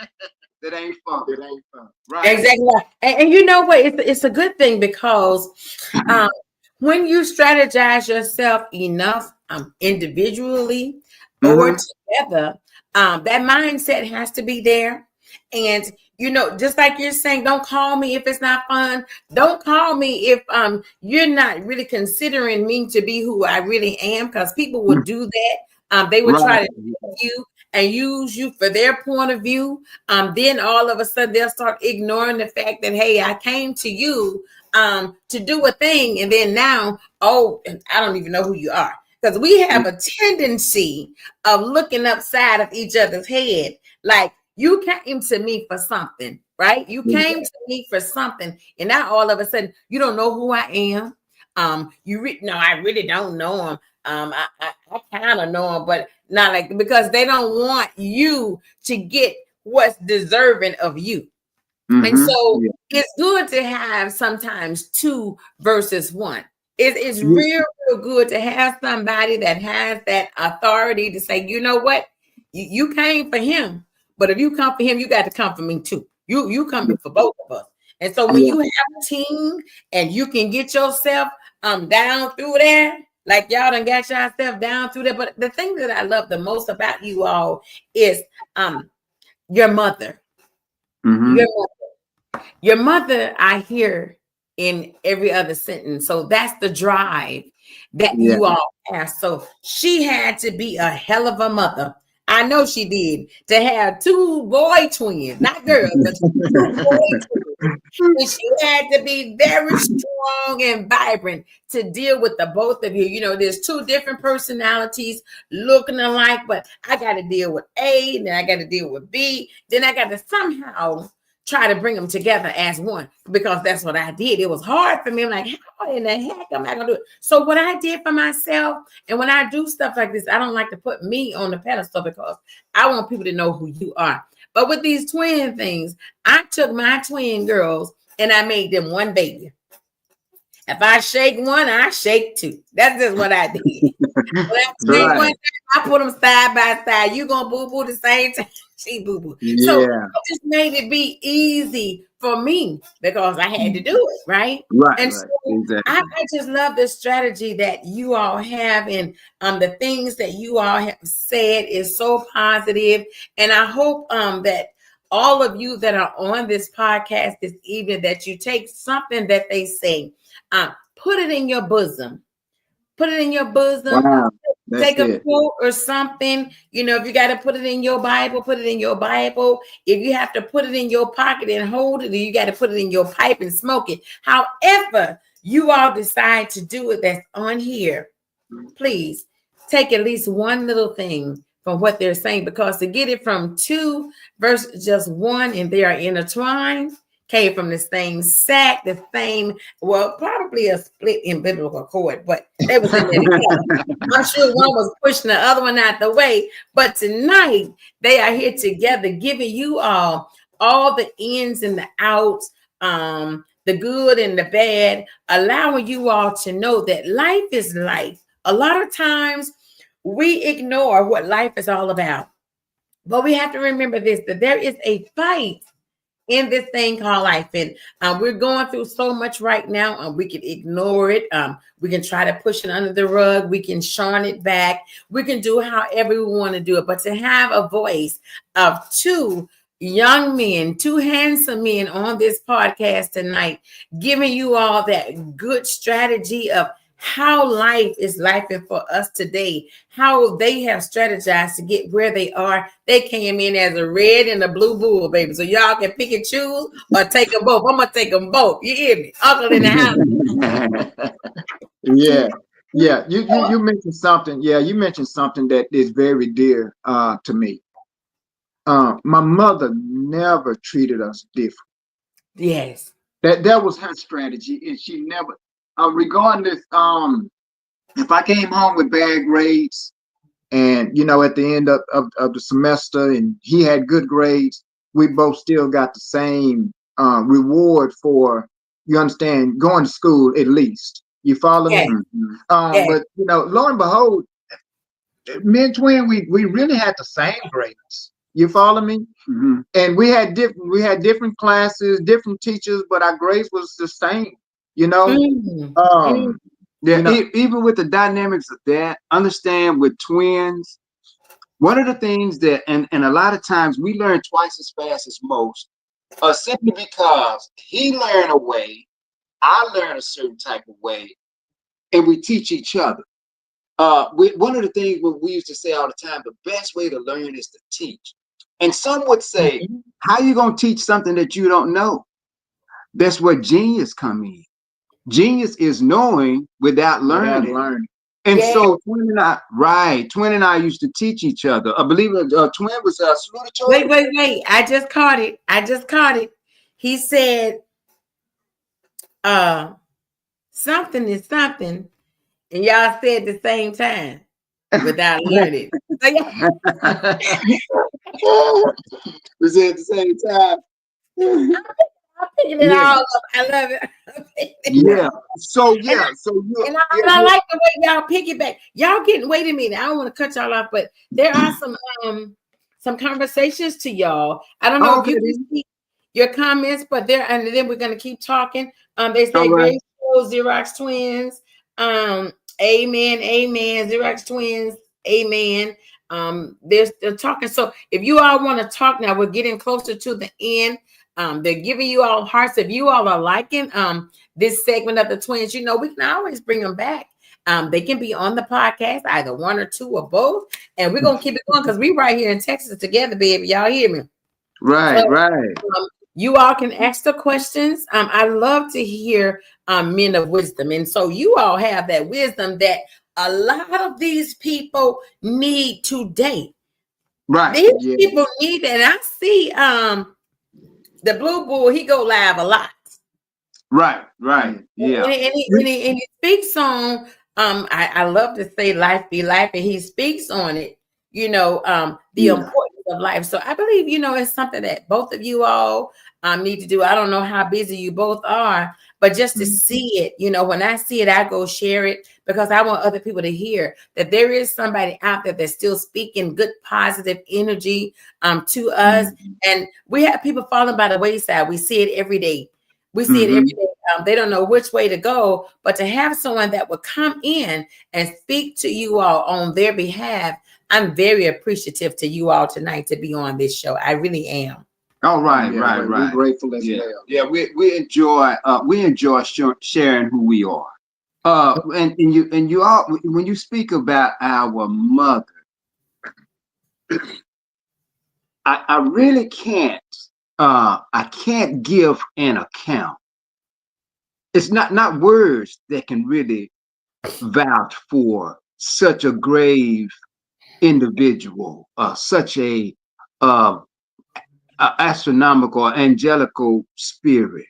that ain't fun. It ain't fun. Right. Exactly. And you know what? It's a good thing because when you strategize yourself enough individually or together, that mindset has to be there. And you know, just like you're saying, don't call me if it's not fun. Don't call me if you're not really considering me to be who I really am, because people would do that. They would try to use you and use you for their point of view. Then all of a sudden they'll start ignoring the fact that, hey, I came to you to do a thing, and then now, I don't even know who you are. Because we have a tendency of looking upside of each other's head, like, you came to me for something, right? You came to me for something, and now all of a sudden you don't know who I am. No, I really don't know him. I kind of know him, but not like, because they don't want you to get what's deserving of you. And so it's good to have sometimes 2 versus 1. It's real good to have somebody that has that authority to say, you know what, you came for him. But if you come for him, you got to come for me too. You come for both of us. And so when you have a team and you can get yourself down through there, like y'all done got yourself down through there. But the thing that I love the most about you all is your mother. Your mother, I hear in every other sentence. So that's the drive that you all have. So she had to be a hell of a mother. I know she did, to have 2 boy twins, not girls, but 2 boy twins. And she had to be very strong and vibrant to deal with the both of you. You know, there's 2 different personalities looking alike, but I got to deal with A, then I got to deal with B, then I got to somehow try to bring them together as one, because that's what I did. It was hard for me. I'm like, how in the heck am I gonna do it? So what I did for myself, and when I do stuff like this, I don't like to put me on the pedestal, because I want people to know who you are. But with these twin things, I took my twin girls and I made them one baby. If I shake one, I shake 2. That's just what I did. When I shake one, I put them side by side. You gonna boo boo the same time she boo boo. So I just made it be easy for me because I had to do it, right? Right, And right, so exactly. I just love the strategy that you all have, and the things that you all have said is so positive. And I hope that all of you that are on this podcast this evening, that you take something that they say, put it in your bosom. Put it in your bosom. Wow, that's Take a it. quote or something. If you got to put it in your Bible, put it in your Bible. If you have to put it in your pocket and hold it, you got to put it in your pipe and smoke it. However, you all decide to do it that's on here, please take at least one little thing from what they're saying, because to get it from 2 versus just 1 and they are intertwined, came from the same sack, the same, well, probably a split in biblical cord, but they was in there together. I'm sure one was pushing the other one out the way, but tonight they are here together, giving you all the ins and the outs, the good and the bad, allowing you all to know that life is life. A lot of times we ignore what life is all about, but we have to remember this, that there is a fight in this thing called life. And we're going through so much right now. We can ignore it. We can try to push it under the rug. We can shun it back. We can do however we want to do it. But to have a voice of 2 young men, 2 handsome men on this podcast tonight, giving you all that good strategy of how life is life for us today, how they have strategized to get where they are. They came in as a red and a blue bull, baby. So y'all can pick and choose or take them both. I'm gonna take them both. You hear me? Uncle in the house. Yeah. Yeah. You mentioned something. Yeah, you mentioned something that is very dear to me. My mother never treated us different. Yes. That was her strategy, and she never, regardless, if I came home with bad grades, and at the end of the semester, and he had good grades, we both still got the same reward for, you understand, going to school at least. You follow me? Yes. But lo and behold, me and twin, we really had the same grades. You follow me? Mm-hmm. And we had different classes, different teachers, but our grades was the same. Yeah, even with the dynamics of that, understand with twins, one of the things that, and a lot of times we learn twice as fast as most, simply because he learned a way, I learn a certain type of way, and we teach each other. One of the things we used to say all the time, the best way to learn is to teach. And some would say, how you going to teach something that you don't know? That's where genius come in. Genius is knowing without learning. And so Twin and I used to teach each other. I believe Twin was salutatorian. Wait. I just caught it. He said, something is something, and y'all said the same time without learning. We said at the same time. I'm picking it all up. I love it. Yeah. So and I like the way y'all piggyback. Y'all getting, wait a minute. I don't want to cut y'all off, but there are some conversations to y'all. I don't know if you can see your comments, but and then we're gonna keep talking. They say great show, Xerox twins. Amen. Xerox twins, amen. They're talking. So if you all want to talk now, we're getting closer to the end. They're giving you all hearts. If you all are liking this segment of the twins, we can always bring them back. They can be on the podcast, either 1 or 2 or both, and we're gonna keep it going because we right here in Texas together, baby. Y'all hear me? Right. You all can ask the questions. I love to hear men of wisdom, and so you all have that wisdom that a lot of these people need today. Right. These people need that. And I see the Blue Bull, he go live a lot. Right. Yeah. And he speaks on, I love to say life be life, and he speaks on it, the importance of life. So I believe, it's something that both of you all need to do. I don't know how busy you both are, but just to see it, when I see it, I go share it. because I want other people to hear that there is somebody out there that's still speaking good, positive energy to us. And we have people falling by the wayside. We see it every day. We see it every day. They don't know which way to go, but to have someone that will come in and speak to you all on their behalf, I'm very appreciative to you all tonight to be on this show. I really am. Oh, right. We're grateful as well. Yeah, we enjoy sharing who we are. And you all, when you speak about our mother, I really can't. I can't give an account. It's not words that can really vouch for such a grave individual, such a astronomical, angelical spirit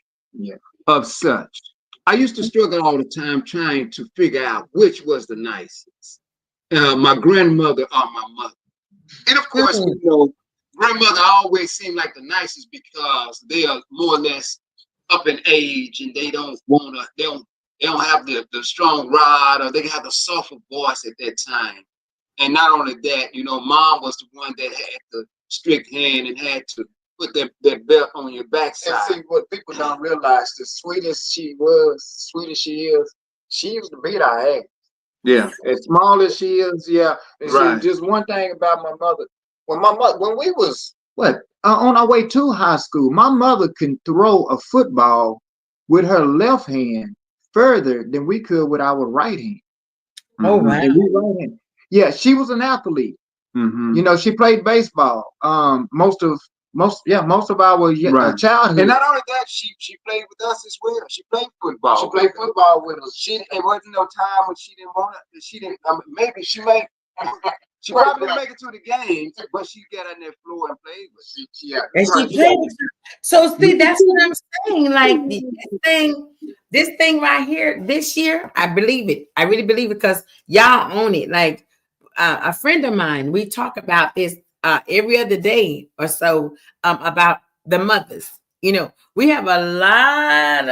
of such. I used to struggle all the time trying to figure out which was the nicest, my grandmother or my mother. And of course, you know, grandmother always seemed like the nicest because they are more or less up in age and they don't have the strong rod, or they have the softer voice at that time. And not only that, you know, mom was the one that had the strict hand and had to put that belt on your backside. And see, what people don't realize, the sweetest she was, sweet as she is, she used to beat our ass. Yeah. As small as she is, yeah. And Right. see, just one thing about my mother. When we was on our way to high school, my mother can throw a football with her left hand further than we could with our right hand. Oh, wow. Yeah, she was an athlete. You know, she played baseball. Most of our childhood. And not only that, she played with us as well. She played football. She played football with us. It wasn't no time when she didn't want it. She didn't. Maybe she may. She probably didn't make it to the games, but she got on that floor and played with. And she played. So see, that's what I'm saying. Like this thing right here, this year, I believe it. I really believe it because y'all own it. Like a friend of mine, we talk about this every other day or so about the mothers. You know, we have a lot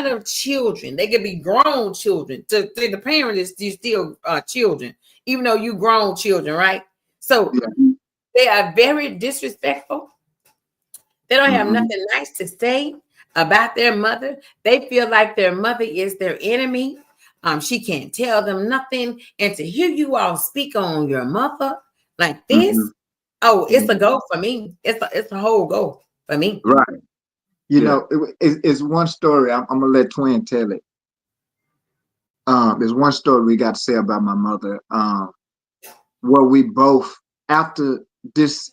of children. They could be grown children. To the parent is still children, even though you grown children, right? So they are very disrespectful. They don't have nothing nice to say about their mother. They feel like their mother is their enemy. She can't tell them nothing. And to hear you all speak on your mother like this, it's a go for me. It's a whole go for me. Right. You know, it's one story. I'm gonna let Twin tell it. There's one story we got to say about my mother. Where we both, after this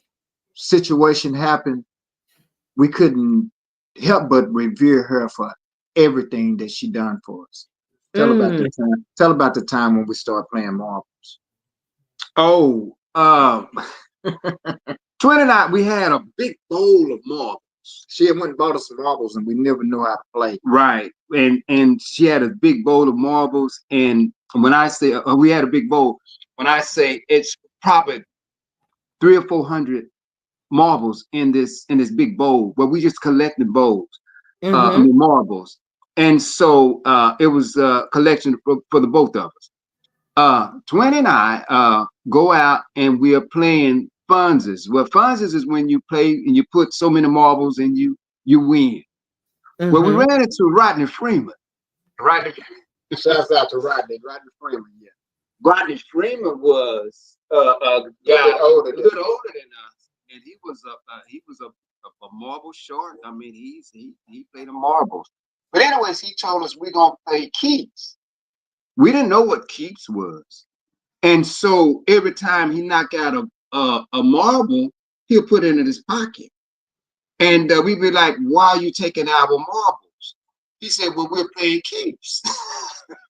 situation happened, we couldn't help but revere her for everything that she done for us. Tell about the time. Tell about the time when we started playing marbles. Oh, Twin and I, we had a big bowl of marbles. She had went and bought us some marbles, and we never knew how to play. Right, and she had a big bowl of marbles. And when I say we had a big bowl, when I say it's probably 300 or 400 marbles in this big bowl, where we just collected bowls, marbles. And so it was a collection for the both of us. Twin and I go out and we are playing funses. Well, funses is when you play and you put so many marbles and you win. Well, we ran into Rodney Freeman. Shouts out to Rodney Freeman. Yeah. Rodney Freeman was a guy a little older than us, and he was a marble shark. I mean, he played the marbles. But anyways, he told us we're gonna play keeps. We didn't know what keeps was, and so every time he knocked out a marble, he'll put it in his pocket, and we'd be like, "Why are you taking our marbles?" He said, "Well, we're playing keeps."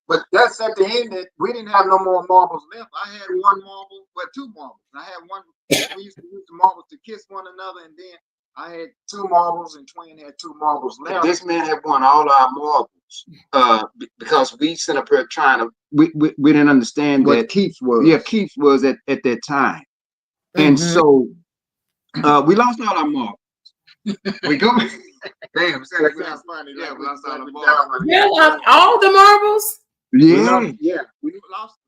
But that's at the end that we didn't have no more marbles left. I had one marble, two marbles. I had one. We used to use the marbles to kiss one another, and then I had two marbles, and Twin had two marbles left. This man had won all our marbles because we sat up here trying to. We didn't understand what that keeps was. Yeah, keeps was at that time, and so we lost all our marbles. We go. Damn, that sounds funny. Yeah, we lost all the marbles. You lost all the marbles? Yeah. We lost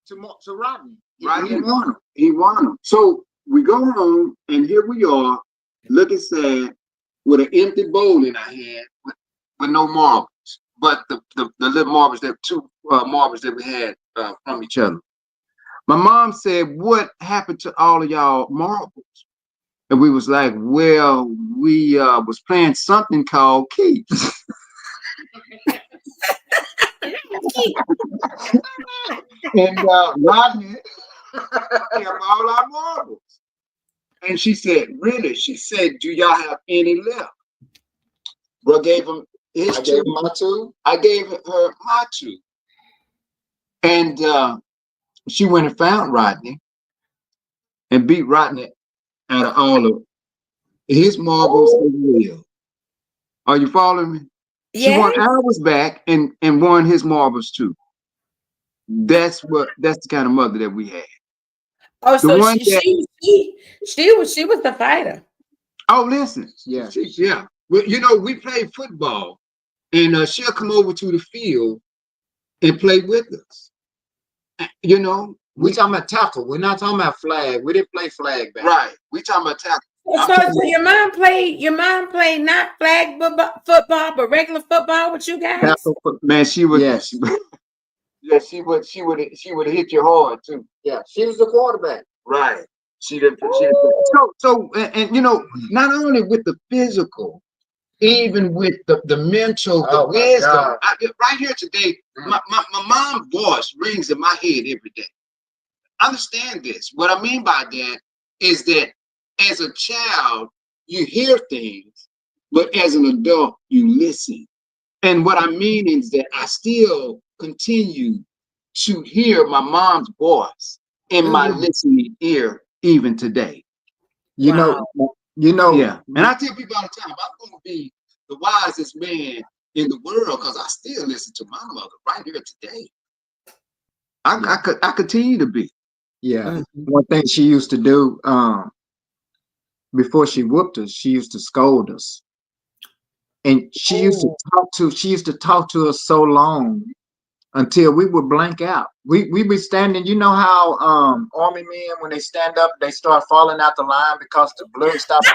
to Rodney. Rodney won him. He won him. So we go home, and here we are, looking sad, with an empty bowl in our hand, with no marbles, but the little marbles, that two marbles that we had from each other. My mom said, "What happened to all of y'all marbles?" And we was like, "Well, we was playing something called keeps." And Rodney kept all our marbles. And she said, "Really?" She said, "Do y'all have any left?" Bro gave him his two. My two. I gave her my two. And she went and found Rodney and beat Rodney out of all of his marbles as well. Are you following me? Yeah. She won ours back and won his marbles too. That's the kind of mother that we had. Oh, so she was the fighter. Oh, listen. Yeah. Yeah. Well, you know, we played football, and she'll come over to the field and play with us. You know, we talking about tackle. We're not talking about flag. We didn't play flag back. Right. We talking about tackle. So your mom played not flag football, but regular football with you guys? Man, she would. Yes. Yeah, she would have hit you hard too. Yeah, she was the quarterback. Right. She didn't. So and you know, not only with the physical, even with the mental, the wisdom. Right here today, my mom's voice rings in my head every day. Understand this. What I mean by that is that as a child, you hear things, but as an adult, you listen. And what I mean is that I still continue to hear my mom's voice in my listening ear even today. You know. Yeah. And I tell people all the time, I'm going to be the wisest man in the world because I still listen to my mother right here today. I continue to be. Yeah. One thing she used to do before she whooped us, she used to scold us. And she used to talk to us so long until we would blank out. We be standing, you know how army men, when they stand up, they start falling out the line because the blood stops.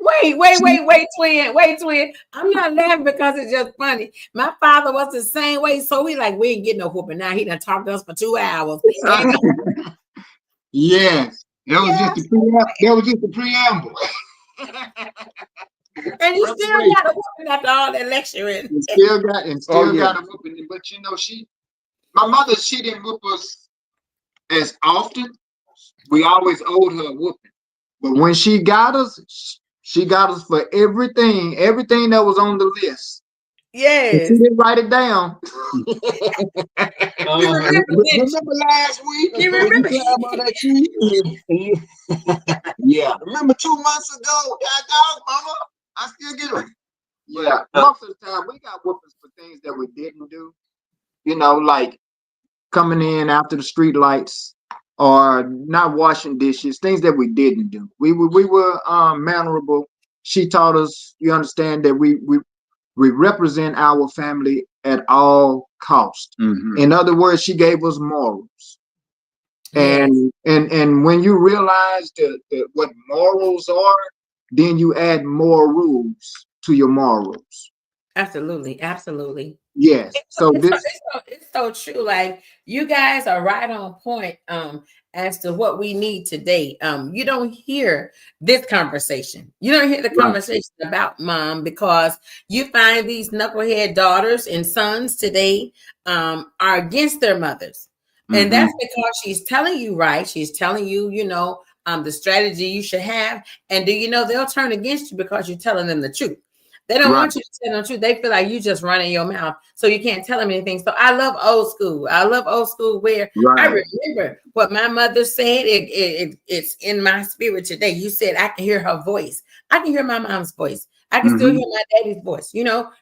Wait, twin. I'm not laughing because it's just funny. My father was the same way, so we ain't getting no whooping. Now he done talked to us for 2 hours. Yes, that was just the preamble. And you still got a whooping after all that lecturing. Still got a whooping. But you know, my mother, she didn't whoop us as often. We always owed her a whooping. But when she got us for everything that was on the list. Yes. She didn't write it down. Remember last week? You remember that tree? Yeah. Remember 2 months ago? Dog, mama, I still get it. Yeah. Most of the time we got whoopings for things that we didn't do. You know, like coming in after the street lights or not washing dishes, things that we didn't do. We were mannerable. She taught us, you understand, that we represent our family at all costs. Mm-hmm. In other words, she gave us morals. Yes. And when you realize what morals are, then you add more rules to your morals. Absolutely. Yes. It's so true. Like, you guys are right on point as to what we need today. You don't hear this conversation. You don't hear the conversation about mom, because you find these knucklehead daughters and sons today are against their mothers. And that's because she's telling you right. She's telling you, the strategy you should have. And do you know they'll turn against you because you're telling them the truth. They don't want you to tell them the truth. They feel like you just running your mouth, so you can't tell them anything. So I love old school. Where I remember what my mother said. It's in my spirit today. You said I can hear her voice. I can hear my mom's voice. I can still hear my daddy's voice.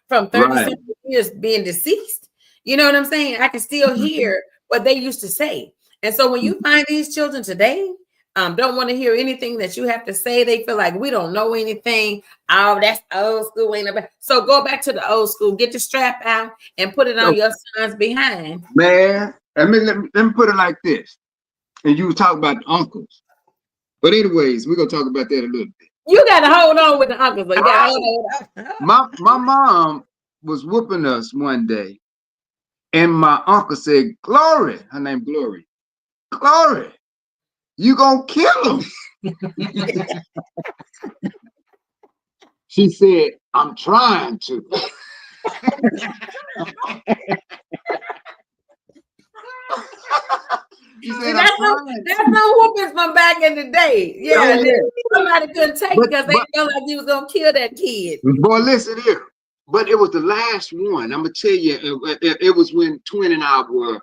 From 30 years being deceased. You know what I'm saying? I can still hear what they used to say. And so when you find these children today, don't want to hear anything that you have to say. They feel like we don't know anything. Oh, that's old school. Ain't about. So go back to the old school. Get the strap out and put it on your son's behind. Man, let me put it like this. And you talk about the uncles. But anyways, we're gonna talk about that a little bit. You gotta hold on with the uncles. You gotta hold on. My mom was whooping us one day, and my uncle said, "Glory," her name Glory. "Glory, you gonna kill him?" She said, "I'm trying to." Said, that's no whoopings from back in the day. Yeah, somebody couldn't take it because they felt like you was gonna kill that kid. Boy, listen here. But it was the last one. I'm gonna tell you, it was when Twin and I were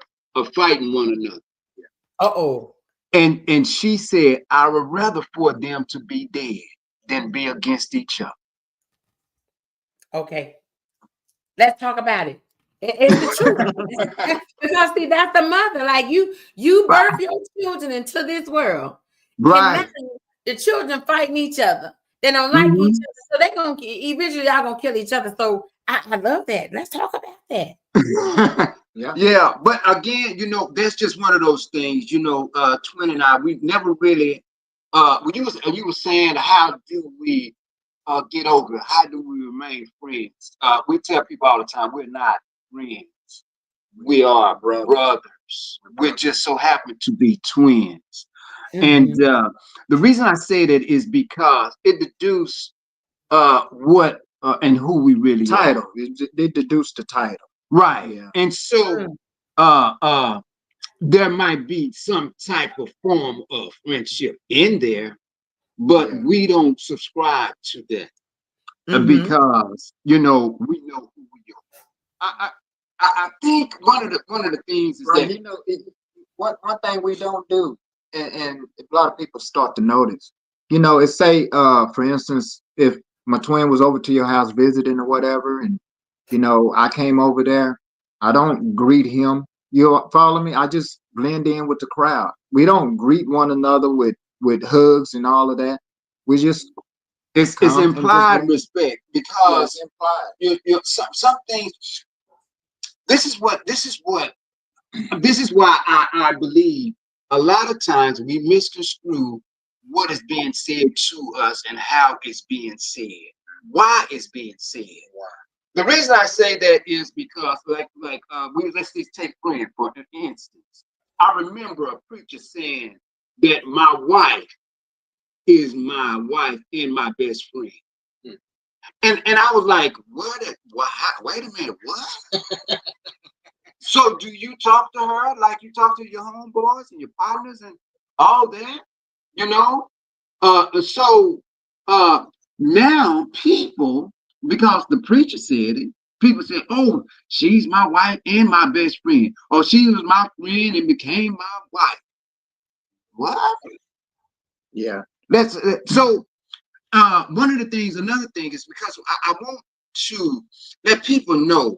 fighting one another. And she said, "I would rather for them to be dead than be against each other." Okay, let's talk about it. It's the truth. Because see, that's the mother. Like you birth your children into this world. Right. The children fighting each other. They don't like each other. So they're gonna eventually y'all gonna kill each other. So I love that. Let's talk about that. Yeah. But again, that's just one of those things, Twin and I, we've never really when you were saying how do we get over it? How do we remain friends? We tell people all the time we're not friends. We are brothers. We just so happen to be twins. And the reason I say that is because it deduces what and who we really title. are. They deduce the title. Right. Yeah. And so there might be some type of form of friendship in there, but we don't subscribe to that because we know who we are. I think one of the things is that one thing we don't do, and a lot of people start to notice, it say for instance, if my twin was over to your house visiting or whatever, and I came over there, I don't greet him. You follow me? I just blend in with the crowd. We don't greet one another with hugs and all of that. We just it's implied respect because you some things. This is why I believe a lot of times we misconstrue what is being said to us and how it's being said. Why it's being said. The reason I say that is because let's just take friend for instance. I remember a preacher saying that my wife is my wife and my best friend. And I was like, what? Wait a minute, what? So do you talk to her like you talk to your homeboys and your partners and all that? So now people, because the preacher said it, people say, "Oh, she's my wife and my best friend," or "She was my friend and became my wife." What? Yeah. That's so. Another thing is because I want to let people know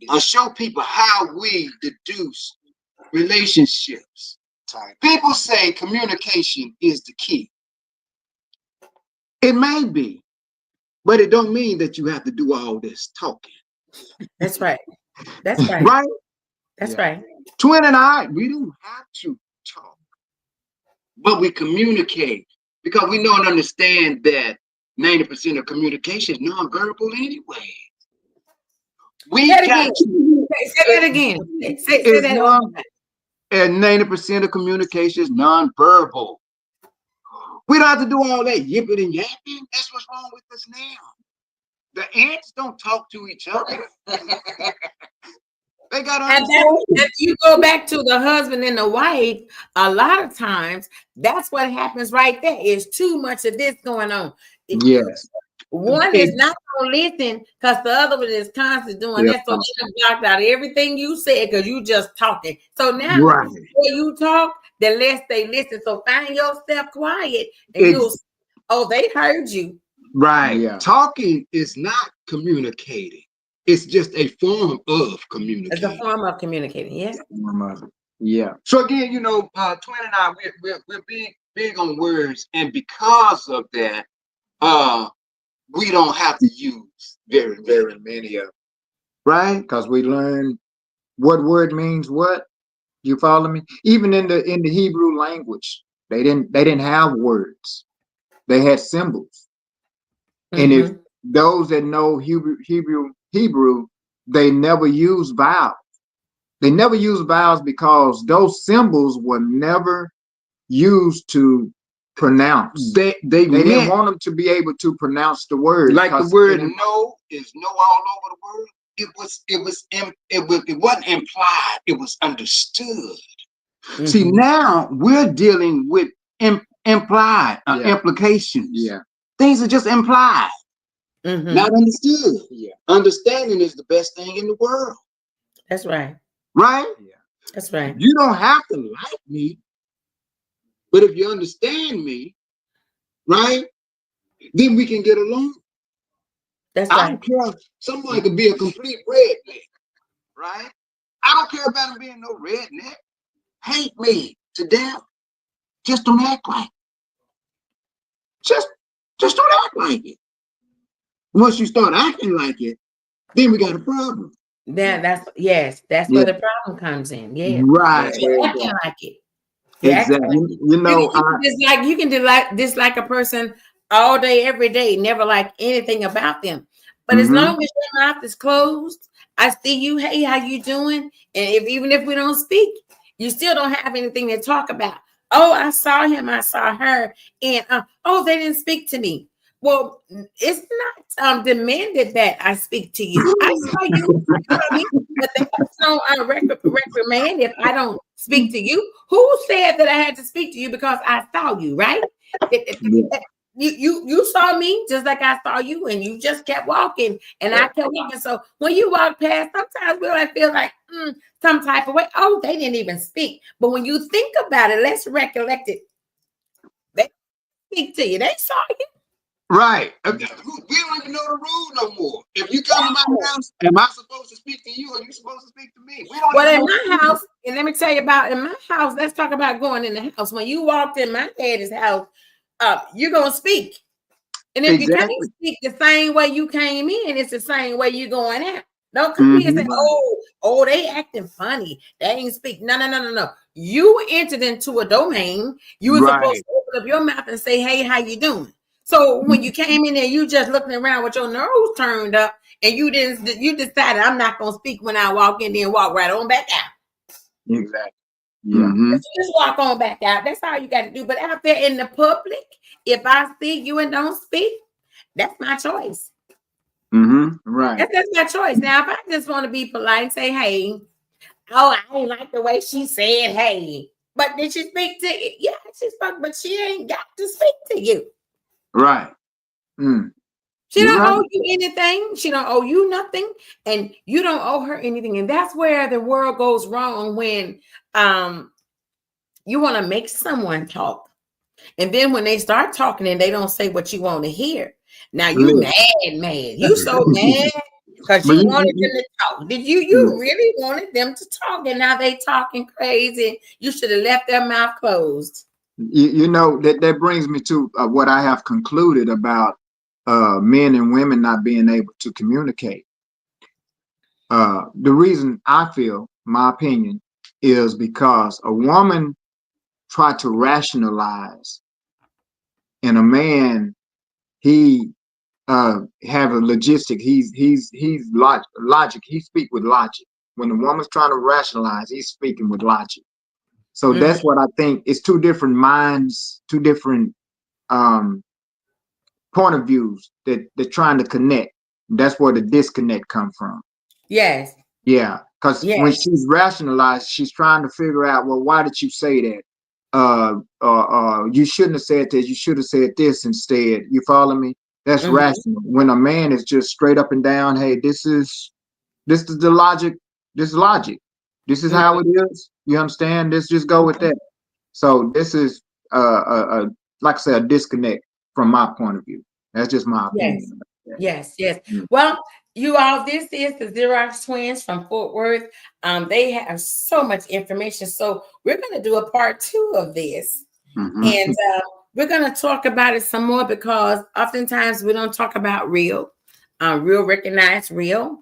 or show people how we deduce relationships. People say communication is the key. It may be, but it don't mean that you have to do all this talking. That's right. That's right. Right? That's right. Twin and I, we don't have to talk, but we communicate because we know and understand that 90% of communication is nonverbal anyway. Say it again. Say that. And 90% of communication is nonverbal. We don't have to do all that yipping and yapping. That's what's wrong with us now. The ants don't talk to each other. They got to. If you go back to the husband and the wife, a lot of times that's what happens right there. Is too much of this going on. Yes. One is not going to listen because the other one is constantly doing that. So they have blocked out everything you said because you just talking. So now the more you talk, the less they listen. So find yourself quiet and they heard you. Right. Yeah. Talking is not communicating. It's just a form of communicating. It's a form of communicating, yeah. Yeah. So again, Twin and I, we're big big on words, and because of that, we don't have to use very many of them, right? Because we learn what word means what. You follow me? Even in the Hebrew language, they didn't have words. They had symbols. And if those that know Hebrew, they never use vowels. They never use vowels because those symbols were never used to pronounce. They didn't want them to be able to pronounce the word. Like the word "no" is "no" all over the word. It wasn't implied. It was understood. See, now we're dealing with implied implications. Yeah, things are just implied, not understood. Yeah, understanding is the best thing in the world. That's right. Right? Yeah, that's right. You don't have to like me, but if you understand me, right, then we can get along. That's I right. don't care. Someone could be a complete redneck, right? I don't care about him being no redneck. Hate me to death. Just don't act like it. Just don't act like it. Once you start acting like it, then we got a problem. That's where the problem comes in. Yeah. Right. You're acting like it. Exactly. You know, you can dislike a person all day, every day, never like anything about them. But as long as your mouth is closed, I see you. Hey, how you doing? And even if we don't speak, you still don't have anything to talk about. Oh, I saw him, I saw her, and oh, they didn't speak to me. Well, it's not demanded that I speak to you. I saw you, but that's no reprimand if I don't speak to you. Who said that I had to speak to you because I saw you, right? You saw me just like I saw you, and you just kept walking, and I kept walking. So when you walk past, sometimes we might feel like some type of way. Oh, they didn't even speak. But when you think about it, let's recollect it. They speak to you. They saw you. Right. We don't even know the rule no more. If you come to my house, am I supposed to speak to you or are you supposed to speak to me? We don't Well, in my house, and let me tell you about in my house, let's talk about going in the house. When you walked in my daddy's house, you're going to speak. And if you can't speak the same way you came in, it's the same way you're going out. Don't come here and say, oh, they acting funny. They ain't speak. No. You entered into a domain. You were supposed to open up your mouth and say, hey, how you doing? So when you came in there, you just looking around with your nose turned up, and you decided I'm not gonna speak when I walk in there and walk right on back out. Exactly. Yeah. Just walk on back out. That's all you got to do. But out there in the public, if I see you and don't speak, that's my choice. Right. That's my choice. Now, if I just want to be polite and say, hey, oh, I ain't like the way she said, hey. But did she speak to you? Yeah, she spoke, but she ain't got to speak to you. Right. She don't owe you anything. She don't owe you nothing. And you don't owe her anything. And that's where the world goes wrong when you want to make someone talk. And then when they start talking and they don't say what you want to hear. Now you mad. You so mad because you wanted them to talk. Did you really wanted them to talk? And now they talking crazy. You should have left their mouth closed. You know, that brings me to what I have concluded about men and women not being able to communicate. The reason I feel, my opinion, is because a woman tried to rationalize, and a man, he have a logistic. He's logic. He speak with logic. When the woman's trying to rationalize, he's speaking with logic. So that's what I think. It's two different minds, two different point of views that they're trying to connect. That's where the disconnect come from. Yes. Yeah, because when she's rationalized, she's trying to figure out, well, why did you say that? You shouldn't have said this. You should have said this instead. You follow me? That's rational. When a man is just straight up and down, hey, this is the logic. This is logic. This is how it is. You understand? Let's just go with that. So this is like I said, a disconnect from my point of view. That's just my opinion. Yes. Well, you all, this is the Xerox twins from Fort Worth. They have so much information. So we're going to do a part 2 of this. And we're going to talk about it some more because oftentimes we don't talk about real, recognize real.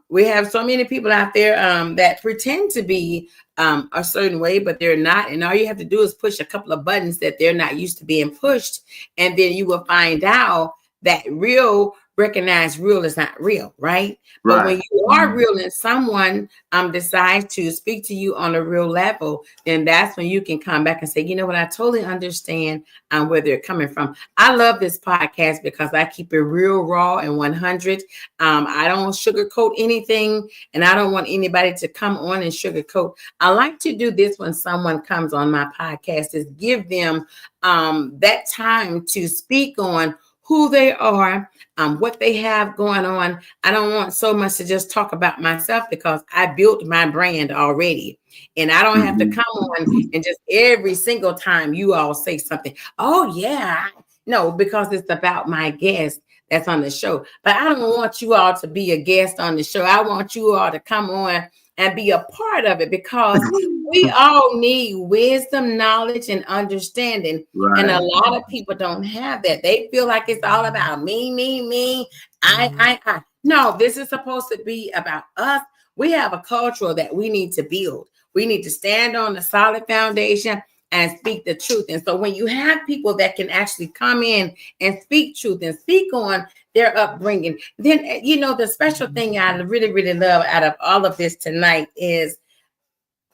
We have so many people out there that pretend to be a certain way, but they're not. And all you have to do is push a couple of buttons that they're not used to being pushed. And then you will find out that real, recognize real is not real, right? But when you are real and someone decides to speak to you on a real level, then that's when you can come back and say, you know what, I totally understand where they're coming from. I love this podcast because I keep it real, raw, and 100. I don't sugarcoat anything, and I don't want anybody to come on and sugarcoat. I like to do this when someone comes on my podcast, is give them that time to speak on who they are, what they have going on. I don't want so much to just talk about myself because I built my brand already. And I don't have to come on and just every single time you all say something, oh yeah. No, because it's about my guest that's on the show. But I don't want you all to be a guest on the show. I want you all to come on and be a part of it because we all need wisdom, knowledge, and understanding. And a lot of people don't have that. They feel like it's all about me, I. No, this is supposed to be about us. We have a culture that we need to build. We need to stand on a solid foundation and speak the truth. And so when you have people that can actually come in and speak truth and speak on their upbringing, then, the special thing I really, really love out of all of this tonight is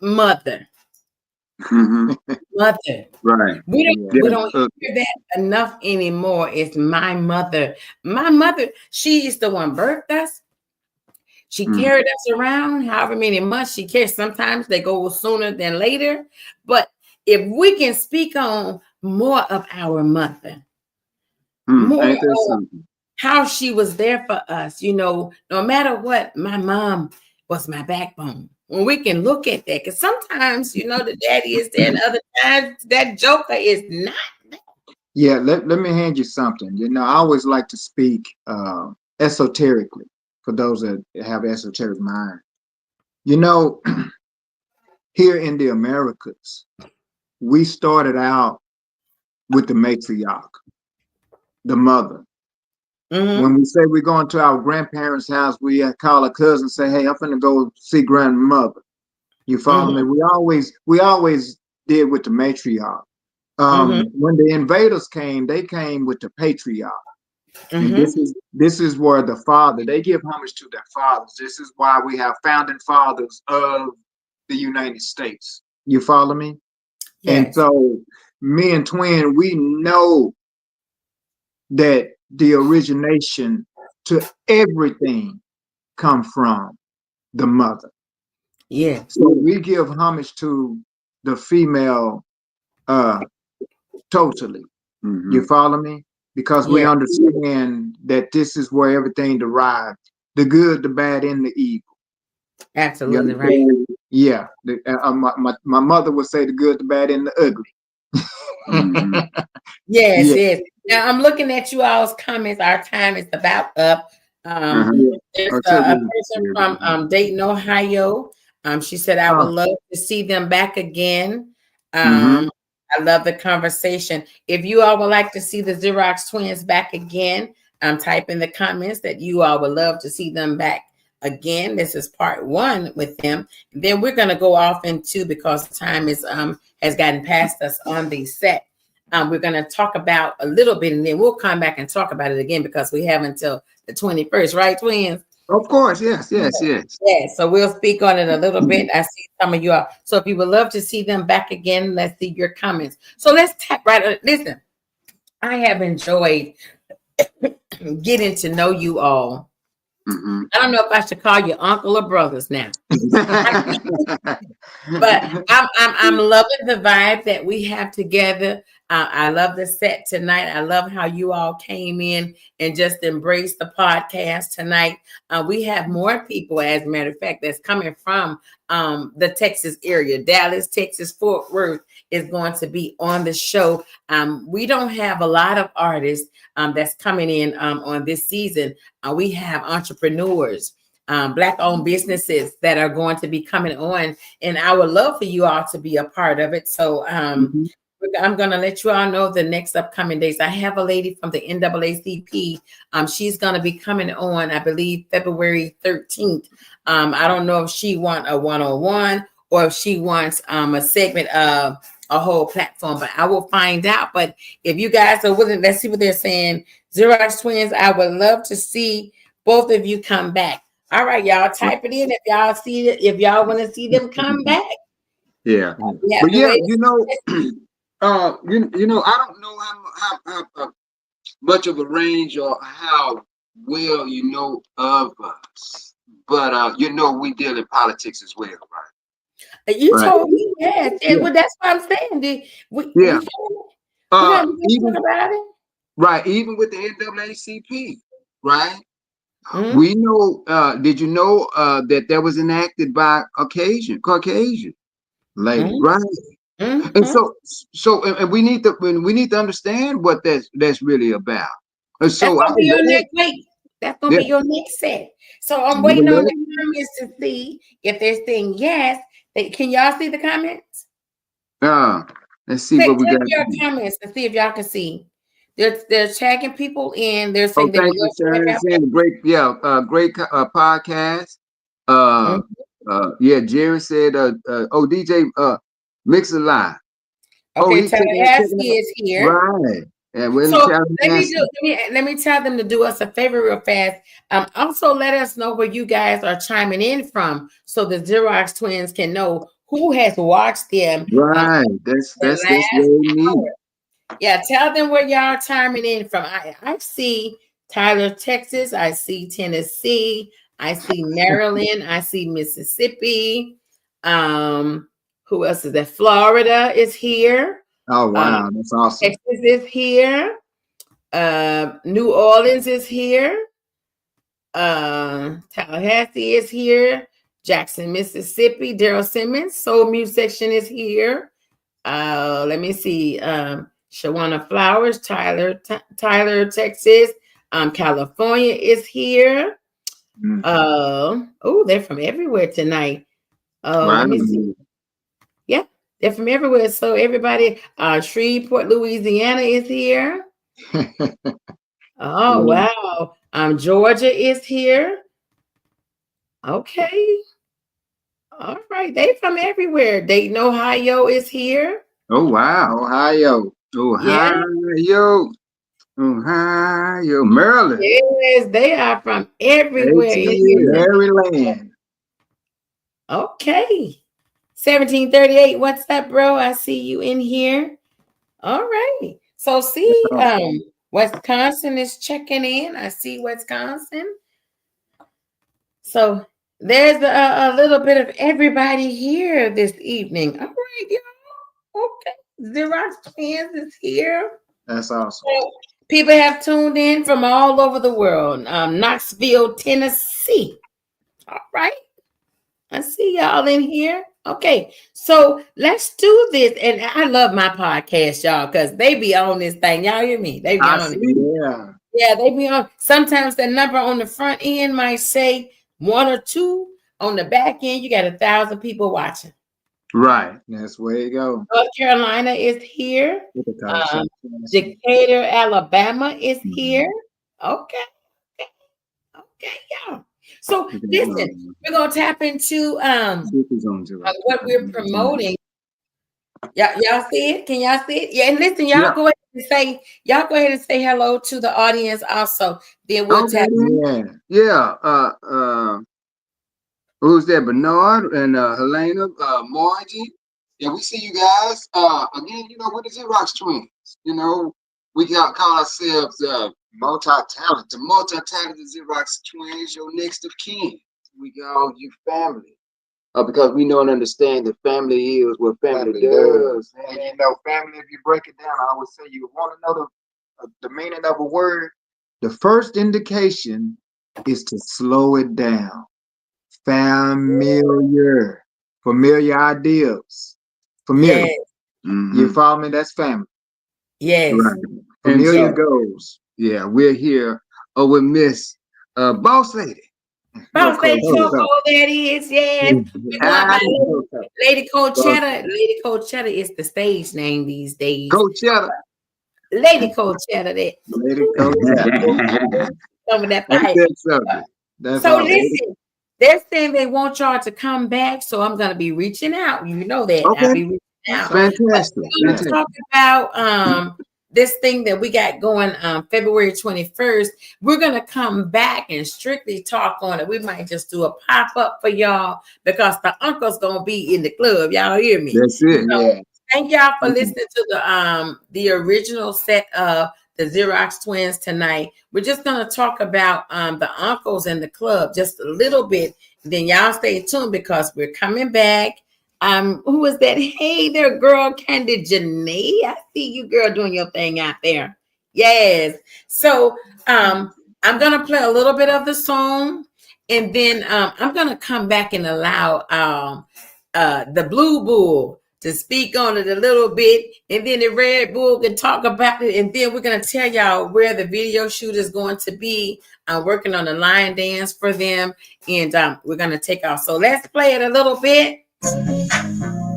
mother. Mother. Right. We don't hear that enough anymore. It's my mother. My mother, she is the one birthed us. She carried us around however many months she carried. Sometimes they go sooner than later. But if we can speak on more of our mother, more of how she was there for us, no matter what, my mom was my backbone. When we can look at that, because sometimes, the daddy is there, and other times that joker is not there. Yeah, let me hand you something. I always like to speak esoterically for those that have esoteric mind. Here in the Americas, we started out with the matriarch, the mother. When we say we're going to our grandparents' house, we call a cousin and say, hey, I'm finna go see grandmother. You follow me? We always did with the matriarch. When the invaders came, they came with the patriarch. And this is where the father, they give homage to their fathers. This is why we have founding fathers of the United States. You follow me? Yes. And so me and Twin, we know that the origination to everything come from the mother. Yeah. So we give homage to the female totally. You follow me? Because we understand that this is where everything derived. The good, the bad, and the evil. Absolutely right. Yeah. My mother would say the good, the bad, and the ugly. Yes. Now I'm looking at you all's comments. Our time is about up. There's a person from Dayton, Ohio. She said, I would love to see them back again. I love the conversation. If you all would like to see the Xerox twins back again, type in the comments that you all would love to see them back again. This is part 1 with them. And then we're going to go off into, because time is has gotten past us on the set. We're going to talk about a little bit, and then we'll come back and talk about it again because we have until the 21st, right, twins? Of course, yes. Yeah, so we'll speak on it a little bit. I see some of you are. So if you would love to see them back again, let's see your comments. So let's tap right. Listen, I have enjoyed getting to know you all. I don't know if I should call you uncle or brothers now. But I'm loving the vibe that we have together. I love the set tonight. I love how you all came in and just embraced the podcast tonight. We have more people, as a matter of fact, that's coming from the Texas area. Dallas, Texas, Fort Worth is going to be on the show. We don't have a lot of artists that's coming in on this season. We have entrepreneurs, Black-owned businesses that are going to be coming on, and I would love for you all to be a part of it. So I'm going to let you all know the next upcoming days. I have a lady from the NAACP. She's going to be coming on, I believe, February 13th. I don't know if she wants a one-on-one or if she wants a segment of a whole platform, but I will find out. But if you guys are willing, let's see what they're saying. Xerox Twins, I would love to see both of you come back. All right, y'all, type it in if y'all see it, if y'all want to see them come back. Yeah, but yeah, you know, I don't know how much of a range or how well you know of us, but you know, we deal in politics as well, right? You told me, yes. Yeah. Well, that's what I'm saying. We're gonna even talk about it. Right, even with the NAACP, right? We know. Did you know that that was enacted by Caucasian lady, right? And and we need to understand what that's really about. And so that's gonna be your next week. That's gonna be your next set. So I'm waiting on the comments to see if they're saying yes. Can y'all see the comments? Let's see what we got. Your comments and see if y'all can see. They're tagging people in. They're saying thank you, Sharon. Saying great podcast. Yeah, Jerry said, DJ, mix a lie. Okay, Tallahassee is here. Right. And so let me tell them to do us a favor real fast. Also let us know where you guys are chiming in from so the Xerox Twins can know who has watched them. Right. That's really neat. Yeah, tell them where y'all chiming in from. I see Tyler, Texas. I see Tennessee. I see Maryland. I see Mississippi. Who else is there? Florida is here. Oh, wow. That's awesome. Texas is here. New Orleans is here. Tallahassee is here. Jackson, Mississippi. Daryl Simmons, Soul Music Section is here. Let me see. Shawana Flowers, Tyler, Texas. California is here. They're from everywhere tonight. Let me see. Yeah, they're from everywhere. So everybody, Shreveport, Louisiana is here. Oh, wow. Georgia is here. Okay. All right. They from everywhere. Dayton, Ohio is here. Oh, wow. Ohio, Maryland. Yes, they are from everywhere. Maryland. Okay. 1738. What's up, bro? I see you in here. All right. So see, Wisconsin is checking in. I see Wisconsin. So there's a little bit of everybody here this evening. All right, y'all. Okay. Xerox Twins is here. That's awesome. So people have tuned in from all over the world. Knoxville, Tennessee. All right. I see y'all in here. Okay, so let's do this. And I love my podcast, y'all, because they be on this thing. Y'all hear me? They be on it. Yeah, they be on. Sometimes the number on the front end might say 1 or 2. On the back end, you got 1,000 people watching. Right. That's where you go. North Carolina is here. Decatur, Alabama is here. Okay, y'all. So listen, we're gonna tap into what we're promoting. Y'all see it? Can y'all see it? Yeah, and listen, y'all go ahead and say hello to the audience also. Then we'll tap in. Who's that? Bernard and Helena, Margie. Yeah, we see you guys. Again, we're the Xerox Twins. We call ourselves multi-talented Xerox Twins, your next of kin. We call you family. Because we know and understand that family is what family does. And family, if you break it down, I always say you want to know the meaning of a word. The first indication is to slow it down. Familiar ideas. Familiar. Yes. You follow me? That's family. Yes. Right. Familiar goals. Yeah, we're here with Miss Boss Lady. Boss Lady CoCo, that is, yes. We're going by Lady Coachetta. Lady Coachetta is the stage name these days. Coachetta. Lady Coachetta, that. Lady Coachetta. Some of that fight. So listen, they're saying they want y'all to come back, so I'm gonna be reaching out. You know that. Okay. I'll be reaching out. Fantastic. We're gonna talk about this thing that we got going February 21st. We're gonna come back and strictly talk on it. We might just do a pop-up for y'all because the uncle's gonna be in the club. Y'all hear me? That's it. So, yeah. Thank y'all for listening to the original set of the Xerox Twins tonight. We're just gonna talk about the uncles in the club just a little bit. Then y'all stay tuned because we're coming back. Who is that? Hey there, girl, Candy Janae. I see you, girl, doing your thing out there. Yes. So I'm gonna play a little bit of the song, and then I'm gonna come back and allow the Blue Bull to speak on it a little bit, and then the Red Bull can talk about it, and then we're gonna tell y'all where the video shoot is going to be. I'm working on a line dance for them, and we're gonna take off. So let's play it a little bit.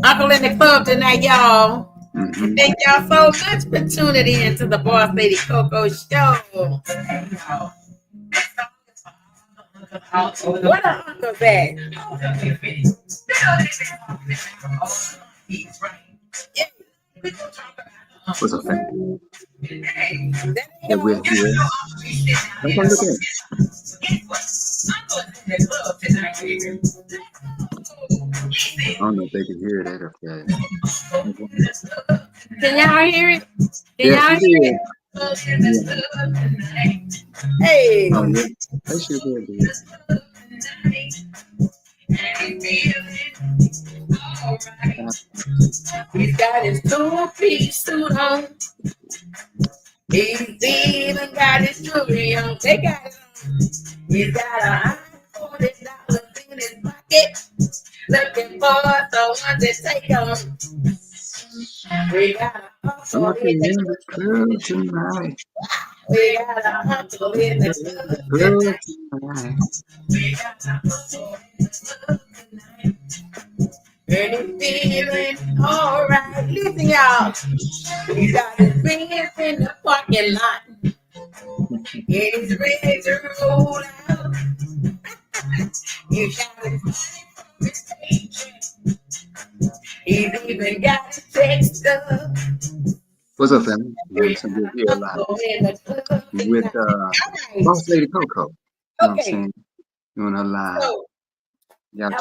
Uncle in the club tonight, y'all. Thank y'all so much for tuning in to the Boss Lady CoCo show. What are uncles at? What's up, family? And we're here. Come look at it. I don't know if they can hear that or Can y'all hear it? Can y'all hear it? Hey. Oh, yeah. They should hear it. He's got his 2-piece suit on. He's even got his jewelry on. They got it on. He's got $140 in his pocket. Looking for someone to take on. We got a hustle in the club tonight. We got a hustle in the club tonight. We got a hustle in the club tonight. And he's feeling all right. Listen, y'all. He got his friends in the parking lot. And he's ready to roll out. You got his paycheck. He's even got his text stuff. What's up, family? We're here live with Boss Lady CoCo. You know what I'm saying? Doing her live. So,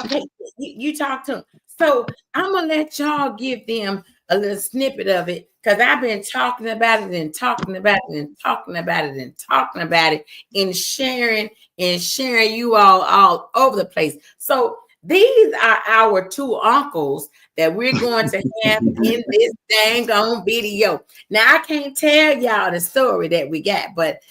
okay, you talk to him. So I'm gonna let y'all give them a little snippet of it because I've been talking about it and talking about it and talking about it and talking about it and sharing you all over the place. So these are our two uncles that we're going to have in this dang on video. Now I can't tell y'all the story that we got, but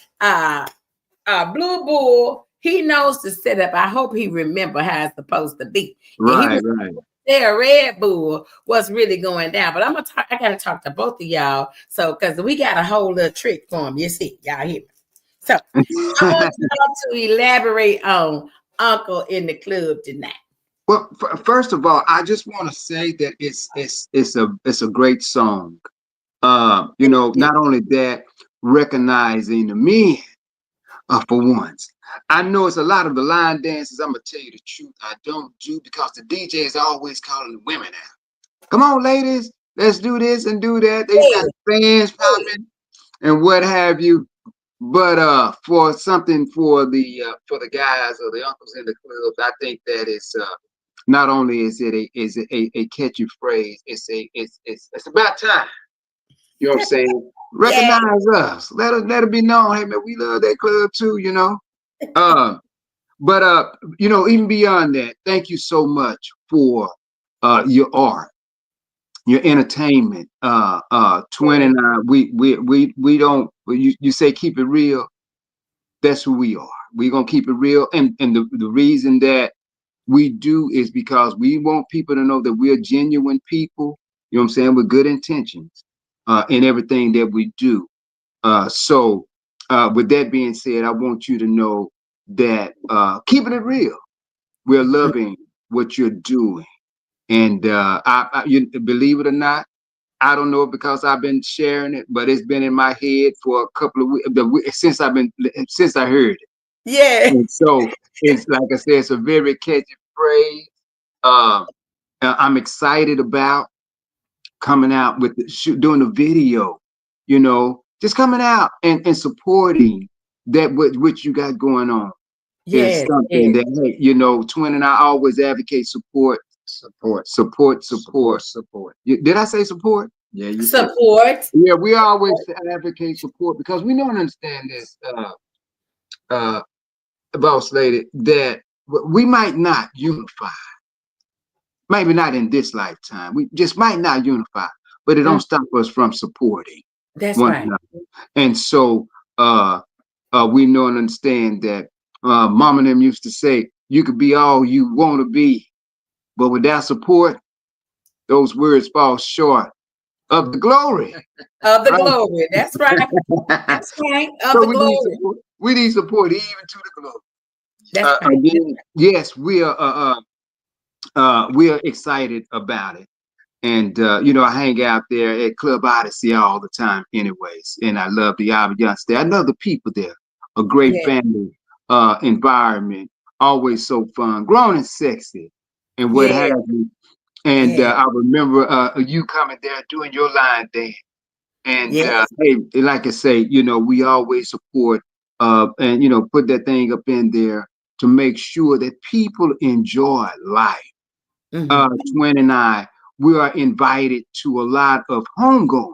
Blue Bull, he knows the setup. I hope he remember how it's supposed to be. Right. There, Red Bull, what's really going down. But I gotta talk to both of y'all. So because we got a whole little trick for him. You see, y'all hear me. So I want y'all to elaborate on Uncle in the Club tonight. Well, first of all, I just want to say that it's a great song. You know, not only that, recognizing the men for once. I know it's a lot of the line dances. I'm gonna tell you the truth, I don't do because the DJ is always calling the women out. Come on, ladies, let's do this and do that. They got fans popping and what have you. But for something for the guys or the uncles in the clubs, I think that it's not only is it a catchy phrase, it's about time. You know what I'm saying? Recognize us. Let it be known. Hey man, we love that club too, you know. But you know, even beyond that, thank you so much for your art, your entertainment. Twin and I, we don't. You say keep it real. That's who we are. We're gonna keep it real, and the reason that we do is because we want people to know that we're genuine people. You know what I'm saying? With good intentions in everything that we do. So with that being said, I want you to know that keeping it real. We're loving what you're doing. And you believe it or not, I don't know because I've been sharing it, but it's been in my head for a couple of weeks since I heard it. Yeah. And so it's like I said, it's a very catchy phrase. Uh, I'm excited about coming out with doing the video, just coming out and supporting that what you got going on is Yes. something Yes. that, hey, Twin and I always advocate support. Did I say support? Yeah, you Support. Yeah, we always advocate support because we don't understand this, boss lady, that we might not unify. Maybe not in this lifetime. We just might not unify, but it don't stop us from supporting That's one right. another. And so we know and understand that mom and them used to say, you could be all you want to be, but without support, those words fall short of the glory. Of the Right? glory. That's right. That's right. Of So the glory. we need support even to the glory. That's right. Again, yes, we are excited about it. And I hang out there at Club Odyssey all the time anyways. And I love the audience there. I love the people there. A great Yeah. family environment. Always so fun. Grown and sexy. And what Yeah. have you. And Yeah. I remember you coming there doing your line dance. And Yes. hey, like I say, we always support and put that thing up in there to make sure that people enjoy life. Mm-hmm. Twin and I, we are invited to a lot of homegoing.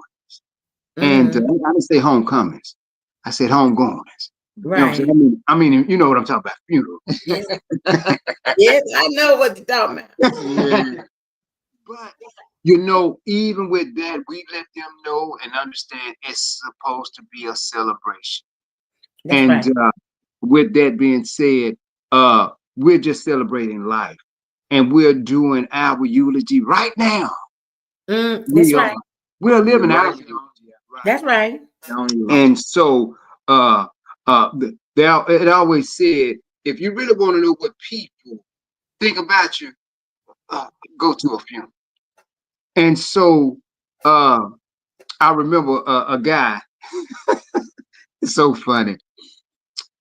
And Mm-hmm. I didn't say homecomings. I said homegoings. You know what I'm Right. saying? I mean, you know what I'm talking about, funeral. Yes. Yes. I know what you're talking about. Yeah. But even with that, we let them know and understand it's supposed to be a celebration. That's And right. with that being said, we're just celebrating life, and we're doing our eulogy right now. That's We are right. we're living our eulogy. That's right. And so it always said, if you really want to know what people think about you, go to a funeral. And so I remember a guy, it's so funny.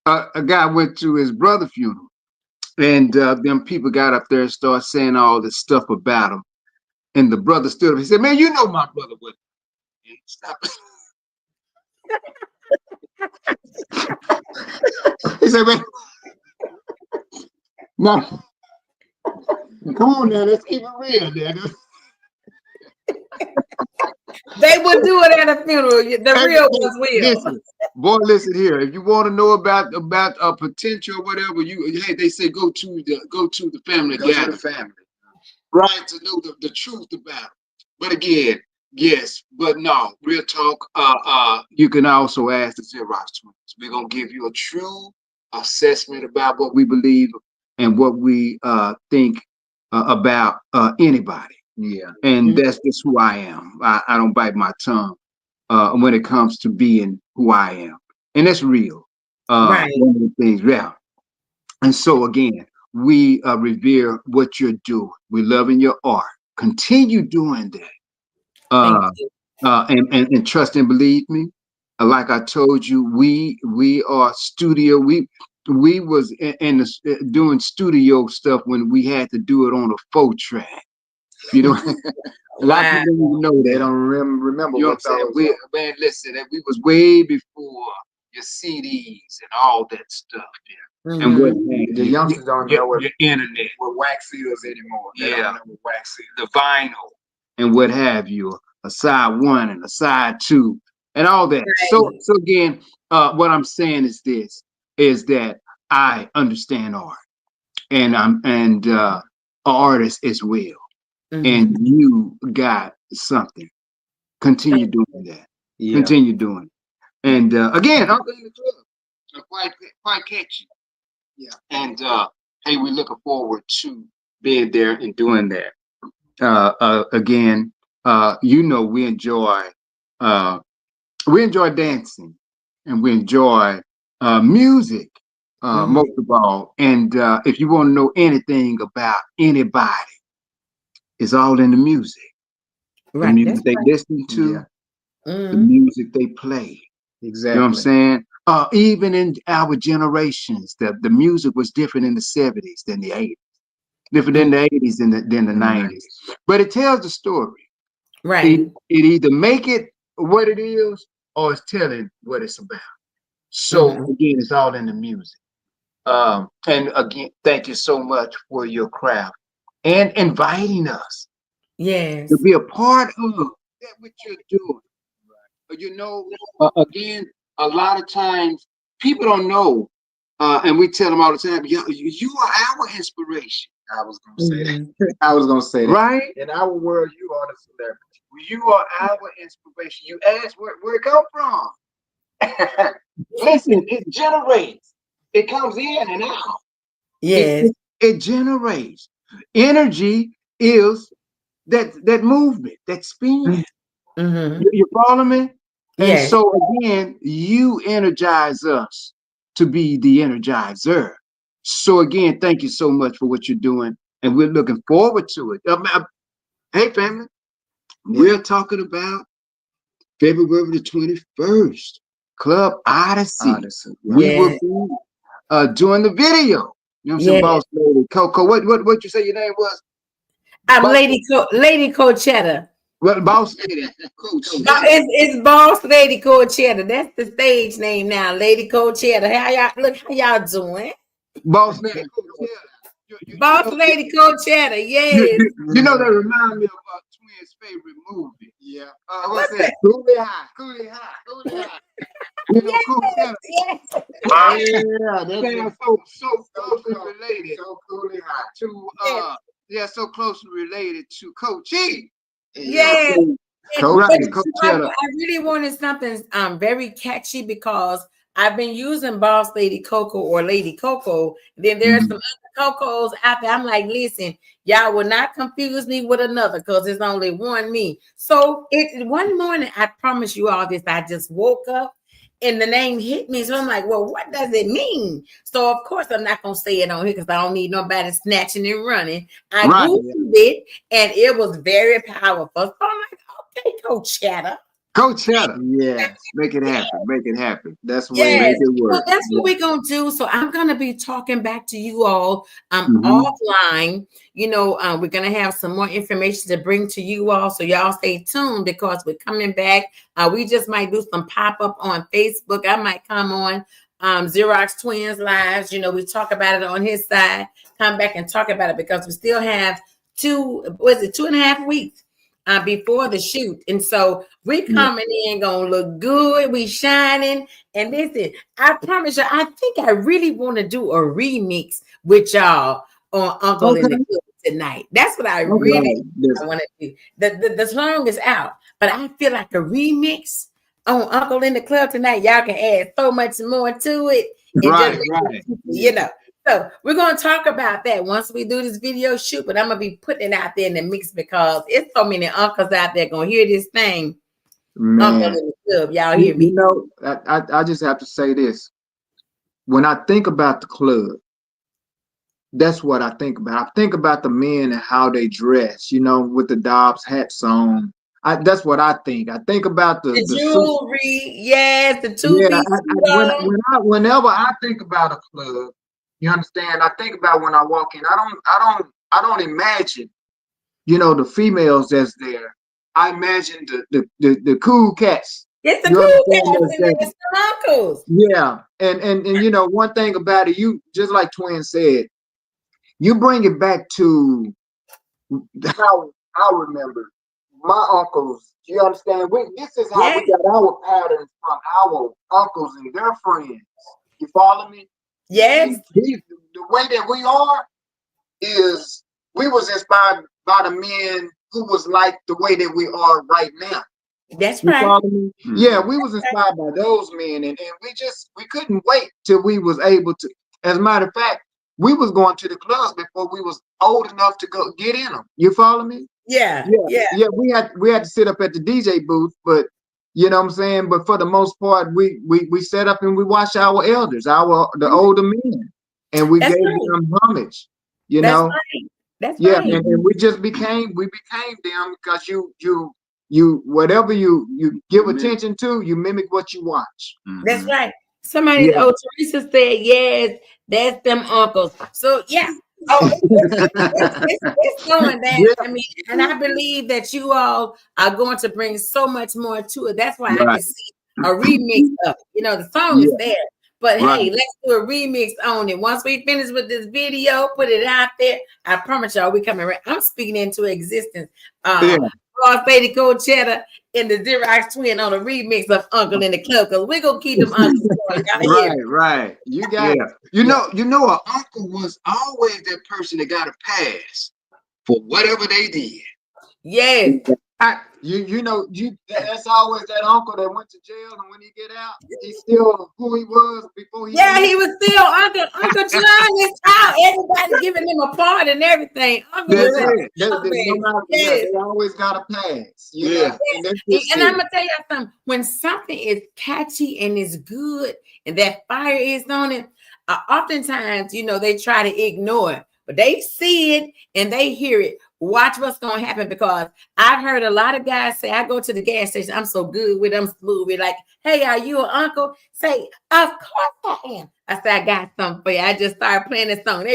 A guy went to his brother's funeral, and them people got up there and started saying all this stuff about him. And the brother stood up. He said, "Man, you know my brother was." Stop. He said, "Man, no, come on now, let's keep it real, Dad." They would do it at a funeral. The real ones will. Listen, boy, listen here. If you want to know about a potential or whatever, they say go to the family gathering, right, to know the truth about it. But again, yes, but no, real talk. You can also ask the Xerox twins. We're gonna give you a true assessment about what we believe and what we think about anybody. Yeah, and that's just who I am. I don't bite my tongue when it comes to being who I am, and that's real. Right. One of the things, yeah. And so again, we revere what you're doing. We love in your art. Continue doing that. Thank Uh, you. and trust and believe me. Like I told you, we are studio. We was in the doing studio stuff when we had to do it on a 4-track. You know, a lot of Wow. people don't know that. They don't remember. You know what I'm saying? Man, listen, we was way before your CDs and all that stuff. Yeah. And what Mm-hmm. the youngsters don't know your internet, with wax seals anymore. They don't know what wax seals. The vinyl and what have you, a side 1 and a side 2, and all that. Right. So again, what I'm saying is this: is that I understand art, and I'm an artist as well, and Mm-hmm. you got something. Continue doing that. Yeah. Continue doing it. And again, I'm in the club. Quite catchy. Yeah. And hey, we're looking forward to being there and doing that. Again, we enjoy dancing, and we enjoy music. most of all. And if you want to know anything about anybody, it's all in the music. The Right. music That's they right. listen to, the Mm-hmm. music they play. Exactly. You know what I'm saying? Even in our generations, the music was different in the 70s than the 80s, different in the 80s than the 90s. But it tells the story. It, Right. it either make it what it is or it's telling what it's about. So Mm-hmm. again, it's all in the music. And again, thank you so much for your craft and inviting us to Yes. be a part of that what you're doing. You know, again, a lot of times people don't know, and we tell them all the time, you are our inspiration. I was gonna say Mm-hmm. that. I was gonna say that. Right? In our world, you are the celebrity. You are our inspiration. You ask where it come from. Listen, it generates. It comes in and out. It, Yes. it, it generates. Energy is that movement, that spin. Mm-hmm. You follow me? And Yes. so again, you energize us to be the energizer. So again, thank you so much for what you're doing, and we're looking forward to it. Hey, family, we're talking about February the 21st, Club Odyssey. Odyssey. We will Yes. be doing the video. You know what I'm saying, Yes. boss lady Coco. What you say your name was? I'm Boss, Lady Coachetta. well, boss lady, Coach. It's Boss Lady Coachetta. That's the stage name now, Lady Coachetta. How y'all look? How y'all doing? Boss lady Coach. Yeah. Boss Lady Coachetta. Yes. You know that remind me of Twins' favorite movie. Yeah. What's What's that? that? Coolie High. Coolie High. Coolie High. You know, Coach Center. Yes. Yeah, They are so closely related so coolie high. to Yes. they are so closely related to Coach E. Yes. Right, But Coach I Cheddar. really wanted something very catchy because I've been using Boss Lady Coco or Lady Coco. Then there's some other Cocos out there. I'm like, listen, y'all will not confuse me with another because there's only one me. So one morning, I promise you all this. I just woke up and the name hit me. So I'm like, well, what does it mean? So of course I'm not gonna say it on here because I don't need nobody snatching and running. I Right. Googled it and it was very powerful. So I'm like, okay, Coach Chatter. Coach Cheddar. Yes. Make it happen. Make it happen. That's what Yes, Make it so work. that's what Yeah. we're gonna do. So I'm gonna be talking back to you all Mm-hmm. offline. We're gonna have some more information to bring to you all. So y'all stay tuned because we're coming back. We just might do some pop-up on Facebook. I might come on Xerox Twins Lives. We talk about it on his side, come back and talk about it because we still have 2.5 weeks before the shoot. And so we coming in gonna look good. We shining. And listen, I promise you, I think I really want to do a remix with y'all on Uncle in Okay. the Club tonight. That's what I Okay. really want to do. The song is out, but I feel like a remix on Uncle in the Club tonight. Y'all can add so much more to it. And Right. just, Right. you know. So we're gonna talk about that once we do this video shoot, but I'm gonna be putting it out there in the mix because it's so many uncles out there gonna hear this thing. Uncle Man. in the Club, y'all You, hear you me? know, I just have to say this. When I think about the club, that's what I think about. I think about the men and how they dress, with the Dobbs hats on. That's what I think. I think about The the suit. jewelry, yes, the Yeah, two-piece suit on. whenever I think about a club, you understand, I think about when I walk in. I don't imagine, the females that's there. I imagine the cool cats. It's the You cool understand? cats and it's the uncles. Yeah, and one thing about it, you just like Twin said, you bring it back to how I remember my uncles. You understand? This is how Yes, we got our patterns from our uncles and their friends. You follow me? yes, The way that we are is we was inspired by the men who was like the way that we are right now. that's You right. follow me? Yeah, we was inspired by those men, and we couldn't wait till we was able to. As a matter of fact, we was going to the clubs before we was old enough to go get in them. You follow me? Yeah, Yeah, yeah, yeah. We had to sit up at the DJ booth, but You know what I'm saying? But for the most part, we set up and we watch our elders, the older men, and we That's gave right. them homage. You That's know, right. That's yeah, right. and we became them because you whatever you give attention to, you mimic what you watch. That's right. Somebody, Yeah. oh, Teresa said, yes, that's them uncles. So, yeah. Oh, it's going down. Yeah. I mean, and I believe that you all are going to bring so much more to it. That's why I Right. can see a remix of it. You know, the song is Yeah. there. But Right. hey, let's do a remix on it. Once we finish with this video, put it out there. I promise y'all, we coming right. I'm speaking into existence. Yeah. Ross Lady Coachetta and the Xerox Twin on a remix of Uncle in the Club, because we're gonna keep them uncles going. Y'all hear me? Right. You got it. You know, an uncle was always that person that got a pass for whatever they did. Yes. That's always that uncle that went to jail, and when he get out, he's still who he was before he. Yeah, he was still Uncle John is out. Everybody giving him a part and everything. Uncle That's was it. They always got a pass. Yeah. And I'm gonna tell you something. When something is catchy and is good, and that fire is on it, oftentimes they try to ignore it, but they see it and they hear it. Watch what's gonna happen, because I've heard a lot of guys say, I go to the gas station, I'm so good with them, smooth with, like, hey, are you an uncle? Say, of course I am. I said, I got something for you. I just started playing this song.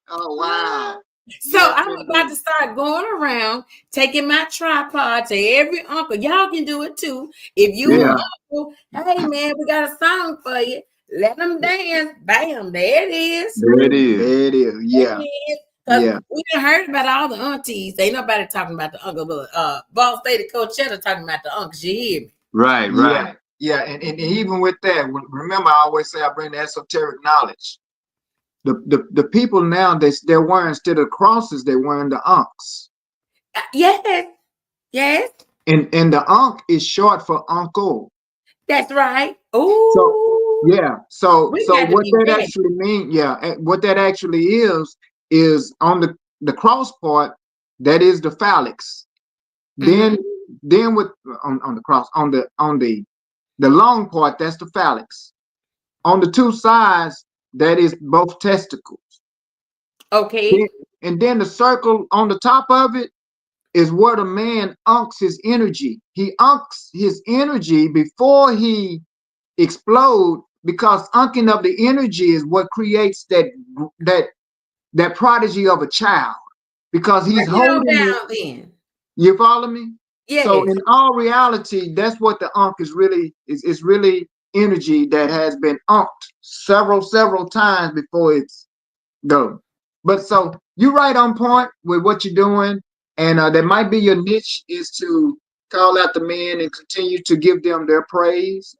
Oh wow. So I'm about to start going around taking my tripod to every uncle. Y'all can do it too. If you an uncle, hey man, we got a song for you. Let them dance. Bam, there it is. There it is. Yeah. Because we done heard about all the aunties. Ain't nobody talking about the uncle, but Boss Lady Coachetta talking about the uncles. You hear me? Right. Yeah. And even with that, remember, I always say I bring the esoteric knowledge. The people now, they're wearing, instead of crosses, they're wearing the unks. Yes. And the unk is short for uncle. That's right. Oh. So what that actually means, what that actually is on the cross part, that is the phalanx. Then with on the cross, on the long part, that's the phalanx. On the two sides, that is both testicles. Okay. And then the circle on the top of it is where the man unks his energy. He unks his energy before he explode, because unking of the energy is what creates that prodigy of a child, because he's holding it. Then. You follow me? Yes. So in all reality, that's what the unk is really, is really energy that has been unked several times before it's go. But so you're right on point with what you're doing, and that might be your niche, is to call out the men and continue to give them their praise.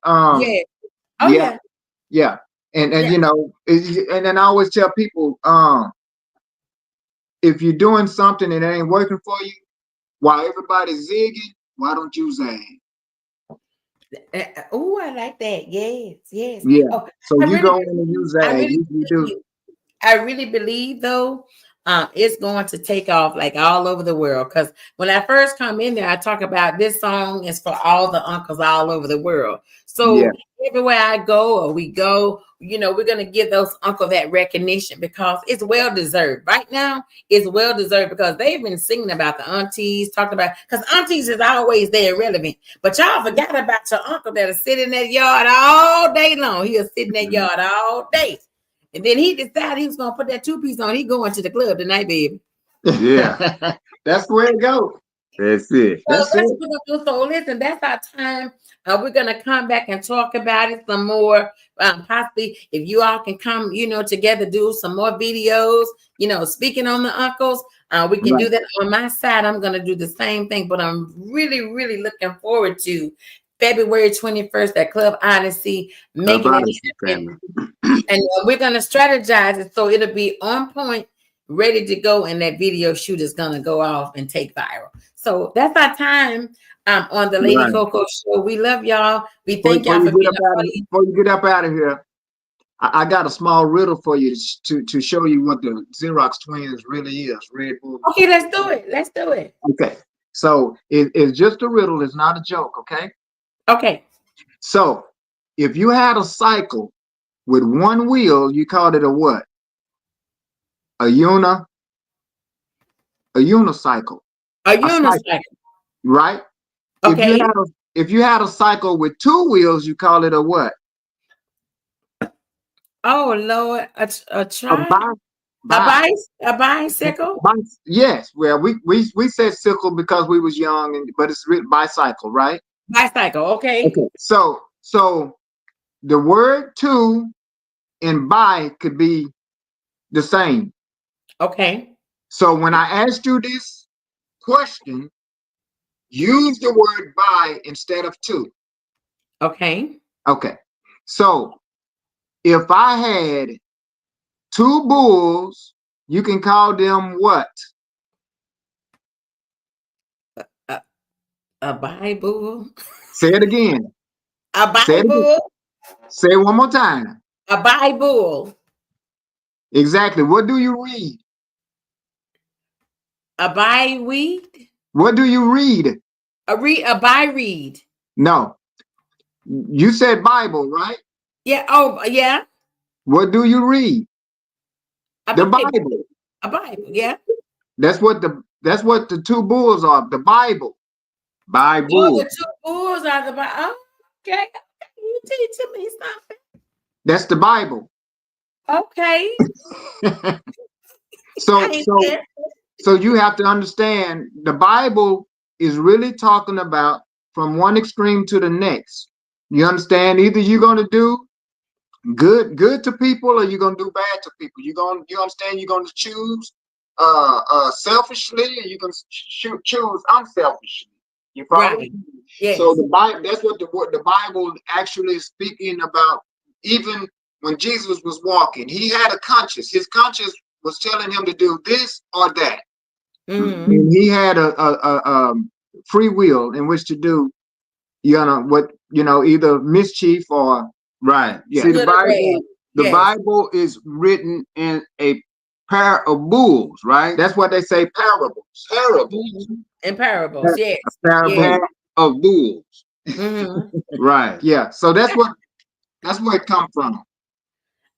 Yeah. And and then I always tell people, if you're doing something and it ain't working for you, while everybody's zigging, why don't you zag? Oh, I like that. Yes. Yeah. Oh, so you go in and you zag. I really believe though, it's going to take off like all over the world. Because when I first come in there, I talk about this song is for all the uncles all over the world. So everywhere I go or we go, we're going to give those uncles that recognition, because it's well deserved. Right now, it's well deserved, because they've been singing about the aunties, talking about, because aunties is always there relevant. But y'all forgot about your uncle that'll sit in that yard all day long. He'll sit in that yard all day. And then he decided he was going to put that two-piece on. He going to the club tonight, baby. Yeah. That's where it goes. That's it. So listen, that's our time. We're going to come back and talk about it some more. Possibly if you all can come, together, do some more videos, speaking on the uncles. We can do that on my side. I'm going to do the same thing, but I'm really, really looking forward to February 21st at Club Odyssey, making it. And we're going to strategize it so it'll be on point, ready to go, and that video shoot is going to go off and take viral. So that's our time on the Lady CoCo Show. We love y'all. We thank y'all for being before you get up out of here, I got a small riddle for you to show you what the Xerox Twins really is. Red Bull. Okay, let's do it. Okay. So it's just a riddle. It's not a joke. Okay. Okay. So if you had a cycle with one wheel, you called it a what? A unicycle. A A cycle, unicycle. right? Okay. If you had a cycle with two wheels, you call it a what? Oh Lord, a A tri a bicycle. yes. Well, we said sickle because we was young, but it's written bicycle, right? Bicycle. Okay. Okay. So the word two and bi could be the same. Okay. So when I asked you this question, use the word bi instead of two. Okay. Okay. So if I had two bulls, you can call them what? A, a Bible. Say it again. A Say it again. Bible. Say it one more time. A Bible. Exactly. What do you read? A by weed. What do you read? A by read. No. You said Bible, right? Yeah. Oh yeah. What do you read? A The Bible. Bible. A Bible. Yeah. That's what the two bulls are. The Bible. Oh, Bible. the two bulls are the Bible. Oh, okay. You teaching me something. That's the Bible. Okay. so I ain't so there. so you have to understand the Bible is really talking about from one extreme to the next. You understand? Either you're gonna do good to people or you're gonna do bad to people. You understand you're gonna choose selfishly or you can choose unselfishly. You follow? Right. So Yes. the Bible, that's what the Bible actually is speaking about. Even when Jesus was walking, he had a conscience. His conscience was telling him to do this or that. Mm-hmm. And he had a free will in which to do, either mischief or Right. yeah. See, Good or bad. the Yes. Bible is written in a pair of bulls, right? That's what they say parables. Mm-hmm. And parables. Yes. A parable. Yes. Pair of bulls. Mm-hmm. Right. Yeah. So that's where it come from.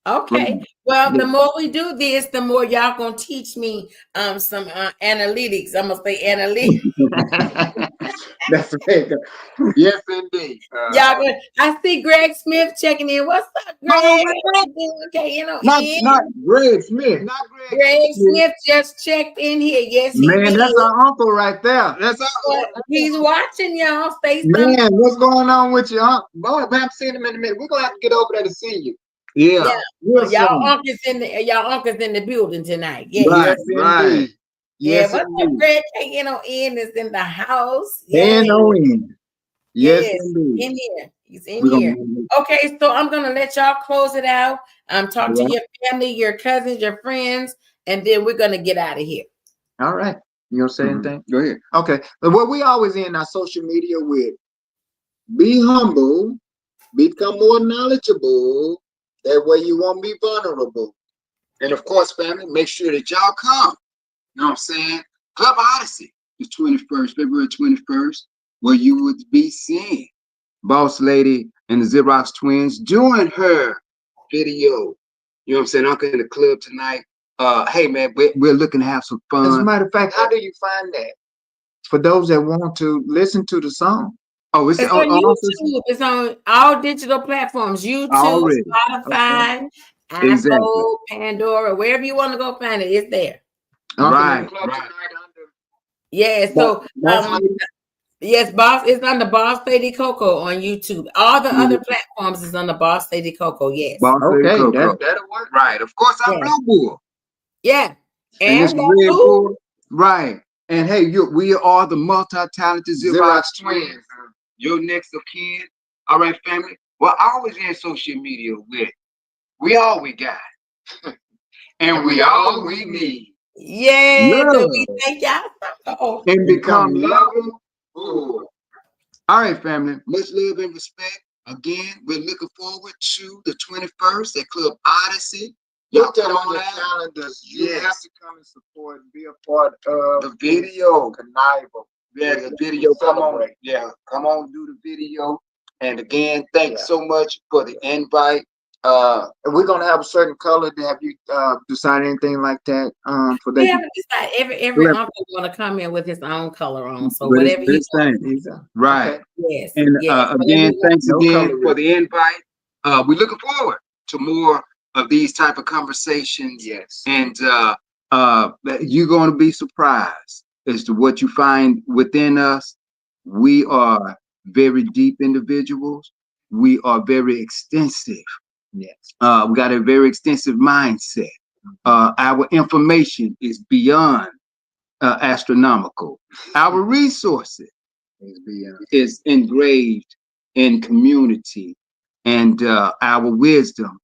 Okay. Well, the more we do this, the more y'all gonna teach me some analytics. I'm gonna say analytics. That's right. Yes, indeed. Y'all gonna, I see Greg Smith checking in. What's up, Greg? No, How you doing? Okay, not Greg Smith. Not Greg Greg Smith. Smith just checked in here. Yes, he Man, did. that's our uncle right there. That's But he's watching y'all. Say something. man. What's going on with you, uncle? Boy, I haven't seen him in a minute. We're gonna have to get over there to see you. Yeah. Real Y'all soon. uncle's in the building tonight. Yes. Right. Yes, Right. indeed. Yeah, Yes, what's up, indeed. Greg? N is in the house. And Yes. no end. Yes, Yes, indeed. in here. He's in We're here. gonna Okay, so I'm gonna let y'all close it out. Talk to right. your family, your cousins, your friends, and then we're gonna get out of here. All right. You gonna say Mhm. anything? Go ahead. Okay. But what we always end our social media with: be humble, become more knowledgeable. That way you won't be vulnerable. And of course, family, make sure that y'all come. You know what I'm saying? Club Odyssey, the 21st, February 21st, where you would be seeing Boss Lady and the Xerox twins doing her video. You know what I'm saying? Uncle in the club tonight. Hey man, we're looking to have some fun. As a matter of fact, how do you find that? For those that want to listen to the song. Oh, It's on YouTube. It's on all digital platforms: YouTube, already. Spotify, Okay. Exactly. Apple, Pandora, wherever you want to go find it, it's there. Right. Yeah. So yes, Boss is on the Boss Lady CoCo on YouTube. All the other platforms is on the Boss Lady CoCo. Yes. Boss Lady Okay, CoCo. that'll work. Right. Of course, I'm Yeah. Blue Bull. Yeah. And this And Red that Bull. Right. And hey, we are the multi-talented Xerox twins. Your next of kin. All right, family. Well, I always in social media with we all we got. And we all we need. yeah. So Love. we thank y'all. And become lovable. All right, family. Much love and respect. Again, we're looking forward to the 21st at Club Odyssey. Y'all come on the calendars. You have to come and support and be a part of the video. Connival. Yeah, the video. Come on. Yeah, come on, do the video. And again, thanks so much for the invite. We're gonna have a certain color. Have you decided anything like that? For We that. haven't decided. Every uncle want to come in with his own color on. So whatever you want. Right. Okay. Yes. And yes. again, thanks again for the invite. We're looking forward to more of these type of conversations. Yes. And you're going to be surprised as to what you find within us. We are very deep individuals. We are very extensive. Yes. We got a very extensive mindset. Our information is beyond astronomical. Our resources is engraved in community, and our wisdom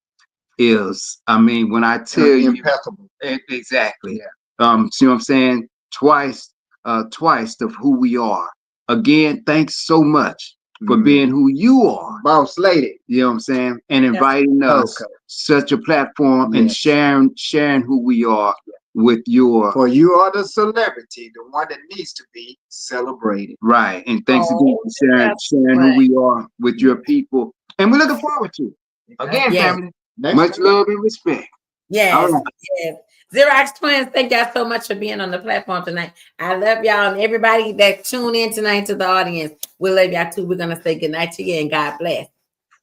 is, I mean, when I tell you, impeccable. Exactly. Yeah. See what I'm saying? Twice of who we are. Again, thanks so much for being who you are, boss lady. You know what I'm saying? And inviting us such a platform and sharing who we are with your. For you are the celebrity, the one that needs to be celebrated. Right. And thanks again for sharing who we are with your people. And we're looking forward to it. Again, family, much love and respect. Yes. Yes. Xerox Twins, thank y'all so much for being on the platform tonight. I love y'all and everybody that tune in tonight to the audience. We love y'all too. We're gonna say good night to you and God bless.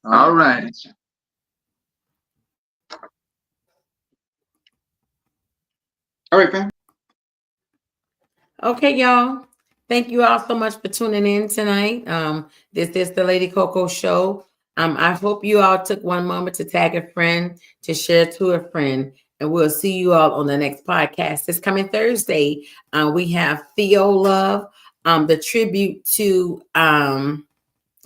All right. All right, fam. Okay, y'all. Thank you all so much for tuning in tonight. This is the Lady CoCo show. I hope you all took one moment to tag a friend, to share to a friend, and we'll see you all on the next podcast. This coming Thursday, we have Theo Love, the tribute to, can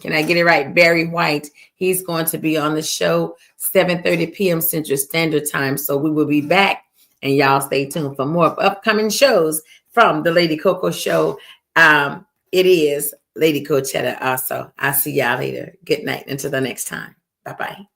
I get it right? Barry White. He's going to be on the show 7:30 p.m. Central Standard Time. So we will be back, and y'all stay tuned for more upcoming shows from the Lady CoCo show. It is Lady Coachetta also. I'll see y'all later. Good night until the next time. Bye-bye.